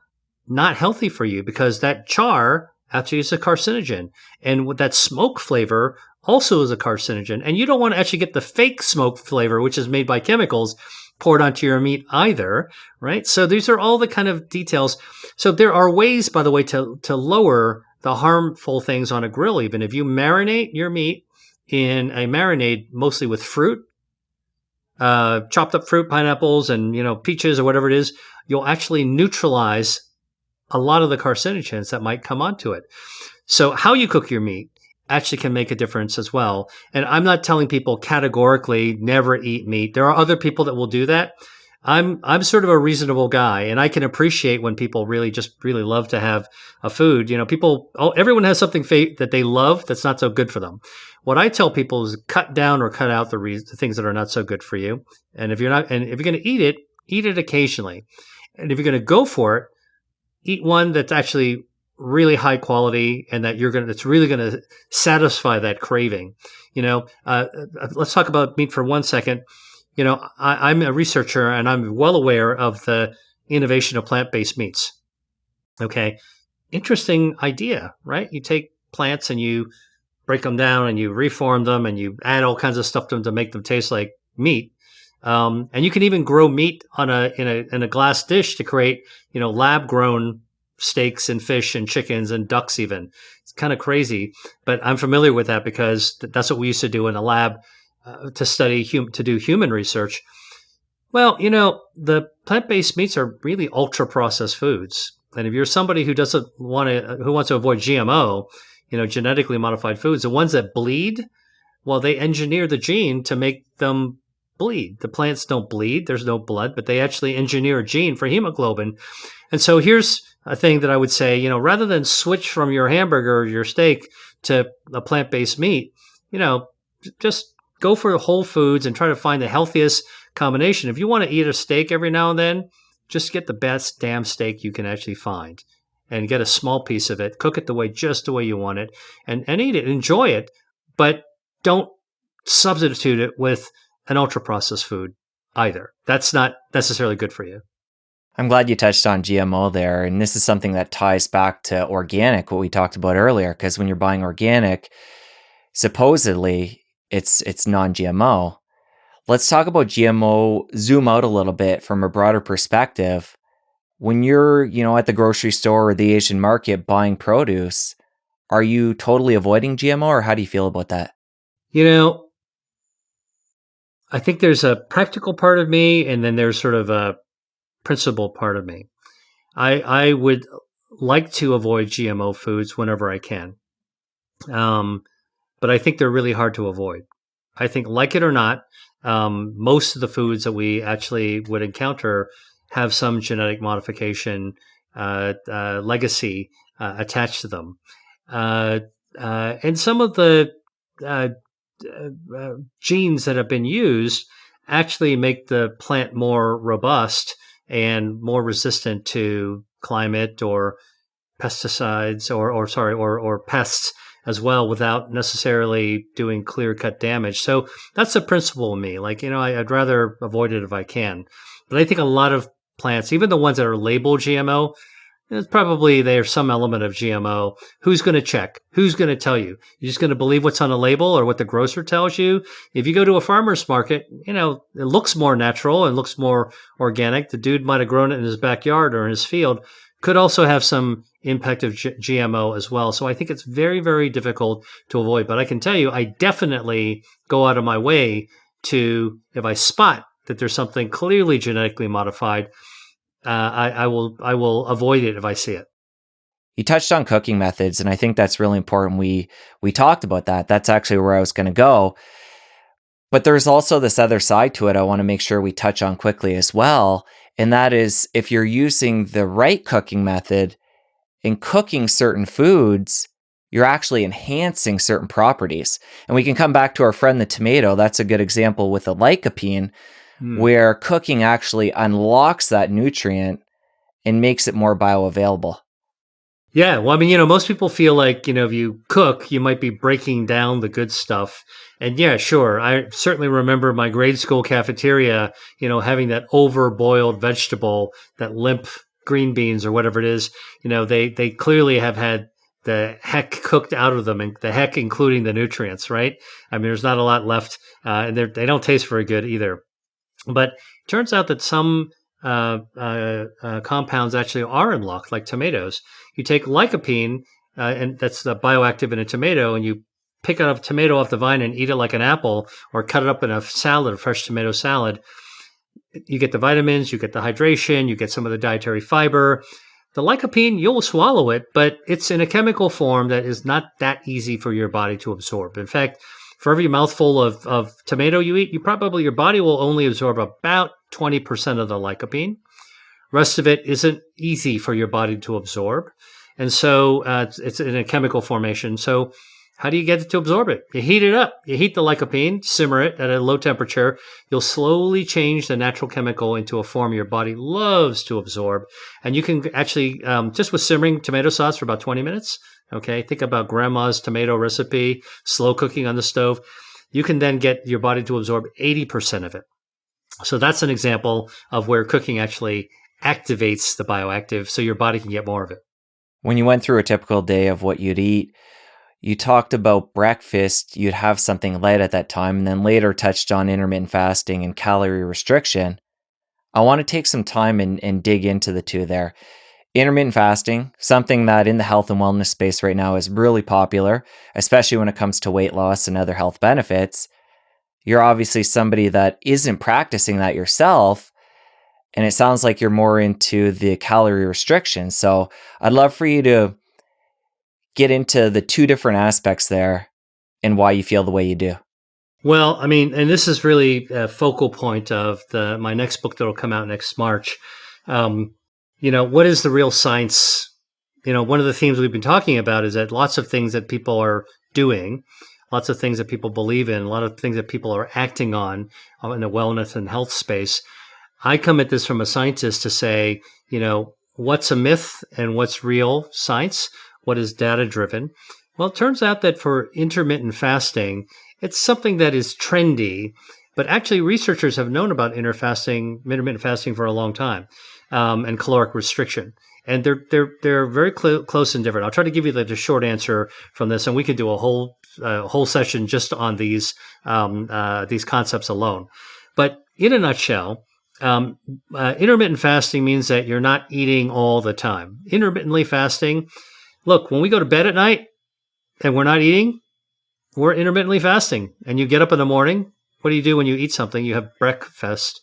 not healthy for you because that char actually is a carcinogen. And with that smoke flavor also is a carcinogen. And you don't want to actually get the fake smoke flavor, which is made by chemicals, poured onto your meat either, right? So these are all the kind of details. So there are ways, by the way, to lower the harmful things on a grill. Even if you marinate your meat in a marinade, mostly with fruit, chopped up fruit, pineapples, and peaches or whatever it is, you'll actually neutralize a lot of the carcinogens that might come onto it. So how you cook your meat actually can make a difference as well. And I'm not telling people categorically never eat meat. There are other people that will do that. I'm sort of a reasonable guy, and I can appreciate when people really love to have a food. Everyone has something that they love that's not so good for them. What I tell people is cut down or cut out the things that are not so good for you. And if you're going to eat it occasionally. And if you're going to go for it, eat one that's actually really high quality and that's really going to satisfy that craving. Let's talk about meat for 1 second. I'm a researcher and I'm well aware of the innovation of plant-based meats. Okay. Interesting idea, right? You take plants and you break them down and you reform them and you add all kinds of stuff to them to make them taste like meat. And you can even grow meat in a glass dish to create, lab grown steaks and fish and chickens and ducks even. It's kind of crazy, but I'm familiar with that because that's what we used to do in the lab to do human research. Well, the plant-based meats are really ultra processed foods. And if you're somebody who wants to avoid GMO, genetically modified foods, the ones that bleed, well, they engineer the gene to make them bleed. The plants don't bleed. There's no blood, but they actually engineer a gene for hemoglobin. And so here's a thing that I would say, rather than switch from your hamburger or your steak to a plant-based meat, just go for whole foods and try to find the healthiest combination. If you want to eat a steak every now and then, just get the best damn steak you can actually find and get a small piece of it, cook it just the way you want it and eat it, enjoy it, but don't substitute it with an ultra processed food either. That's not necessarily good for you. I'm glad you touched on GMO there. And this is something that ties back to organic, what we talked about earlier, because when you're buying organic, supposedly it's non-GMO. Let's talk about GMO, zoom out a little bit from a broader perspective. When you're, at the grocery store or the Asian market buying produce, are you totally avoiding GMO or how do you feel about that? I think there's a practical part of me and then there's sort of a principle part of me. I would like to avoid GMO foods whenever I can. But I think they're really hard to avoid. I think, like it or not, most of the foods that we actually would encounter have some genetic modification legacy attached to them. Uh, and some of the uh, genes that have been used actually make the plant more robust and more resistant to climate or pesticides or pests as well without necessarily doing clear cut damage. So that's the principle of me. Like, I'd rather avoid it if I can. But I think a lot of plants, even the ones that are labeled GMO, it's probably there's some element of GMO. Who's going to check? Who's going to tell you? You're just going to believe what's on the label or what the grocer tells you? If you go to a farmer's market, it looks more natural and looks more organic. The dude might have grown it in his backyard or in his field. Could also have some impact of GMO as well. So I think it's very, very difficult to avoid. But I can tell you, I definitely go out of my way to, if I spot that there's something clearly genetically modified, I will avoid it if I see it. You touched on cooking methods, and I think that's really important. We talked about that. That's actually where I was going to go. But there's also this other side to it I want to make sure we touch on quickly as well. And that is, if you're using the right cooking method in cooking certain foods, you're actually enhancing certain properties. And we can come back to our friend the tomato. That's a good example with the lycopene, where cooking actually unlocks that nutrient and makes it more bioavailable. Yeah, well, I mean, most people feel like, if you cook, you might be breaking down the good stuff. And yeah, sure. I certainly remember my grade school cafeteria, having that overboiled vegetable, that limp green beans or whatever it is. They clearly have had the heck cooked out of them, and the heck including the nutrients, right? I mean, there's not a lot left, and they don't taste very good either. But it turns out that some compounds actually are unlocked, like tomatoes. You take lycopene, and that's the bioactive in a tomato, and you pick a tomato off the vine and eat it like an apple, or cut it up in a salad, a fresh tomato salad. You get the vitamins, you get the hydration, you get some of the dietary fiber. The lycopene, you'll swallow it, but it's in a chemical form that is not that easy for your body to absorb. In fact, for every mouthful of tomato you eat, your body will only absorb about 20% of the lycopene. Rest of it isn't easy for your body to absorb. And so it's in a chemical formation. So how do you get it to absorb it? You heat it up. You heat the lycopene, simmer it at a low temperature. You'll slowly change the natural chemical into a form your body loves to absorb. And you can actually, just with simmering tomato sauce for about 20 minutes, okay, think about grandma's tomato recipe, slow cooking on the stove. You can then get your body to absorb 80% of it. So that's an example of where cooking actually activates the bioactive so your body can get more of it. When you went through a typical day of what you'd eat, you talked about breakfast, you'd have something light at that time, and then later touched on intermittent fasting and calorie restriction. I want to take some time and dig into the two there. Intermittent fasting, something that in the health and wellness space right now is really popular, especially when it comes to weight loss and other health benefits. You're obviously somebody that isn't practicing that yourself, and it sounds like you're more into the calorie restriction. So I'd love for you to get into the two different aspects there and why you feel the way you do. Well, I mean, and this is really a focal point of my next book that will come out next March. What is the real science? One of the themes we've been talking about is that lots of things that people are doing, lots of things that people believe in, a lot of things that people are acting on in the wellness and health space. I come at this from a scientist to say, what's a myth and what's real science? What is data driven? Well, it turns out that for intermittent fasting, it's something that is trendy, but actually researchers have known about intermittent fasting for a long time, and caloric restriction. And they're very close and different. I'll try to give you the short answer from this, and we could do a whole session just on these concepts alone. But in a nutshell, intermittent fasting means that you're not eating all the time. Intermittently fasting, look, when we go to bed at night and we're not eating, we're intermittently fasting. And you get up in the morning. What do you do when you eat something? You have break fast.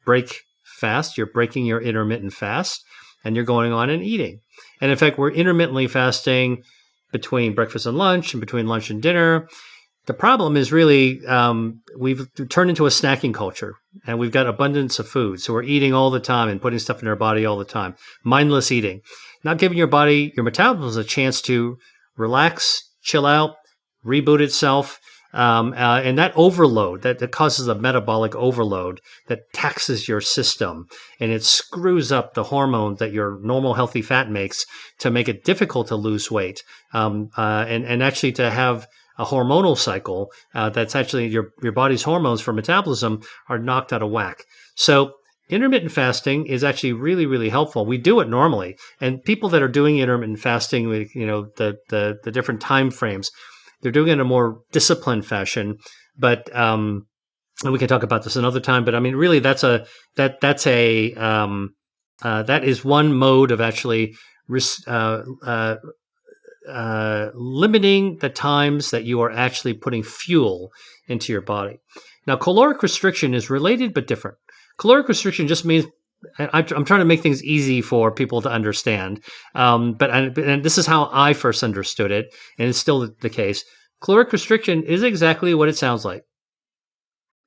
You're breaking your intermittent fast, and you're going on and eating. And in fact, we're intermittently fasting between breakfast and lunch and between lunch and dinner. The problem is really we've turned into a snacking culture, and we've got abundance of food. So we're eating all the time and putting stuff in our body all the time. Mindless eating, not giving your body, your metabolism, a chance to relax, chill out, reboot itself. And that overload, that causes a metabolic overload that taxes your system, and it screws up the hormones that your normal healthy fat makes to make it difficult to lose weight, and actually to have a hormonal cycle that's actually your body's hormones for metabolism are knocked out of whack. So intermittent fasting is actually really, really helpful. We do it normally, and people that are doing intermittent fasting with the different time frames, they're doing it in a more disciplined fashion. But and we can talk about this another time. But I mean, really, that is one mode of actually limiting the times that you are actually putting fuel into your body. Now, caloric restriction is related but different. Caloric restriction just means, I'm trying to make things easy for people to understand, but this is how I first understood it, and it's still the case. Caloric restriction is exactly what it sounds like.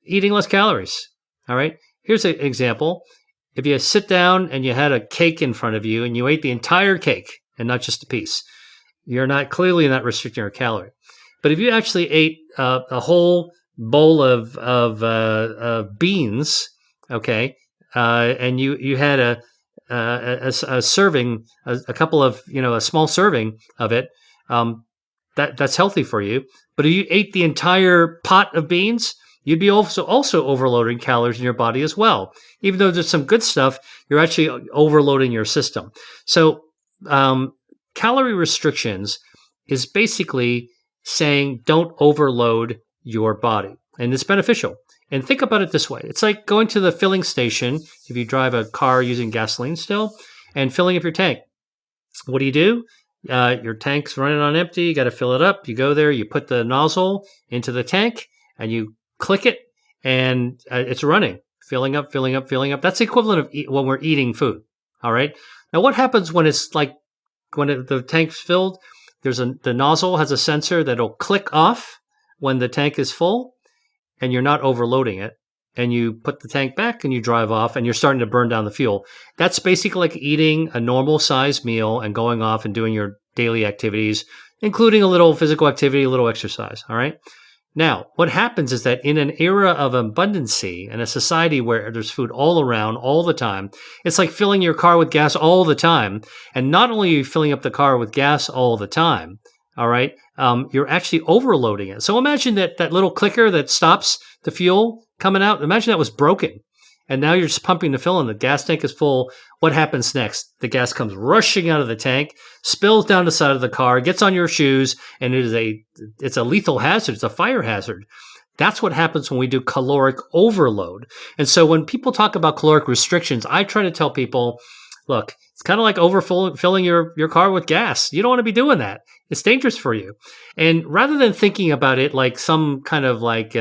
Eating less calories. All right? Here's an example. If you sit down and you had a cake in front of you and you ate the entire cake and not just a piece, you're clearly not restricting your calorie. But if you actually ate a whole bowl of beans, okay, and you had a serving, a couple of a small serving of it, that's healthy for you. But if you ate the entire pot of beans, you'd be also overloading calories in your body as well. Even though there's some good stuff, you're actually overloading your system. So calorie restrictions is basically saying don't overload your body, and it's beneficial. And think about it this way. It's like going to the filling station if you drive a car using gasoline still and filling up your tank. What do? Your tank's running on empty. You got to fill it up. You go there, you put the nozzle into the tank, and you click it, and it's running, filling up, filling up, filling up. That's the equivalent of when we're eating food. All right. Now, what happens when it's like the tank's filled? The nozzle has a sensor that'll click off when the tank is full, and you're not overloading it. And you put the tank back and you drive off and you're starting to burn down the fuel. That's basically like eating a normal sized meal and going off and doing your daily activities, including a little physical activity, a little exercise. All right. Now, what happens is that in an era of abundancy and a society where there's food all around all the time, it's like filling your car with gas all the time. And not only are you filling up the car with gas all the time, all right, you're actually overloading it. So imagine that little clicker that stops the fuel coming out, imagine that was broken. And now you're just pumping the fill in. The gas tank is full. What happens next? The gas comes rushing out of the tank, spills down the side of the car, gets on your shoes, and it's a lethal hazard. It's a fire hazard. That's what happens when we do caloric overload. And so when people talk about caloric restrictions, I try to tell people, look, it's kind of like filling your car with gas. You don't want to be doing that. It's dangerous for you. And rather than thinking about it like some kind of like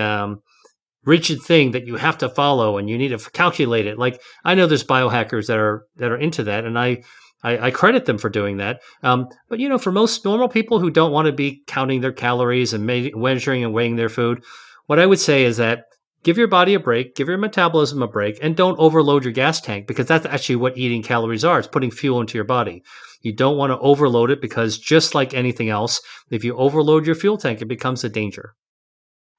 rigid thing that you have to follow and you need to calculate it. Like I know there's biohackers that are into that, and I credit them for doing that. But for most normal people who don't want to be counting their calories and measuring and weighing their food, what I would say is that give your body a break, give your metabolism a break, and don't overload your gas tank, because that's actually what eating calories are. It's putting fuel into your body. You don't want to overload it, because just like anything else, if you overload your fuel tank, it becomes a danger.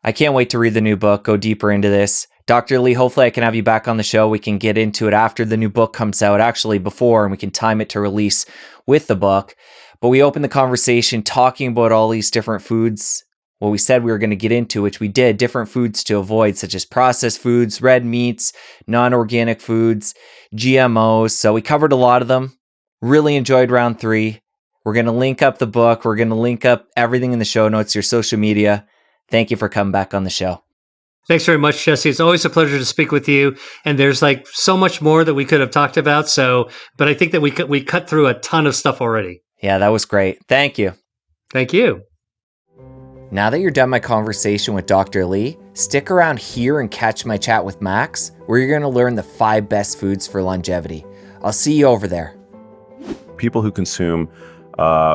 I can't wait to read the new book, go deeper into this. Dr. Lee, hopefully I can have you back on the show. We can get into it after the new book comes out, actually before, and we can time it to release with the book. But we opened the conversation talking about all these different foods. Well, we said we were going to get into, which we did, different foods to avoid, such as processed foods, red meats, non-organic foods, GMOs. So we covered a lot of them. Really enjoyed round 3. We're going to link up the book. We're going to link up everything in the show notes, your social media. Thank you for coming back on the show. Thanks very much, Jesse. It's always a pleasure to speak with you. And there's like so much more that we could have talked about. But I think that we cut through a ton of stuff already. Yeah, that was great. Thank you. Thank you. Now that you're done my conversation with Dr. Lee, stick around here and catch my chat with Max, where you're going to learn the 5 best foods for longevity. I'll see you over there. People who consume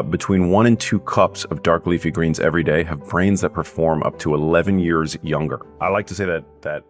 between 1 and 2 cups of dark leafy greens every day have brains that perform up to 11 years younger. I like to say that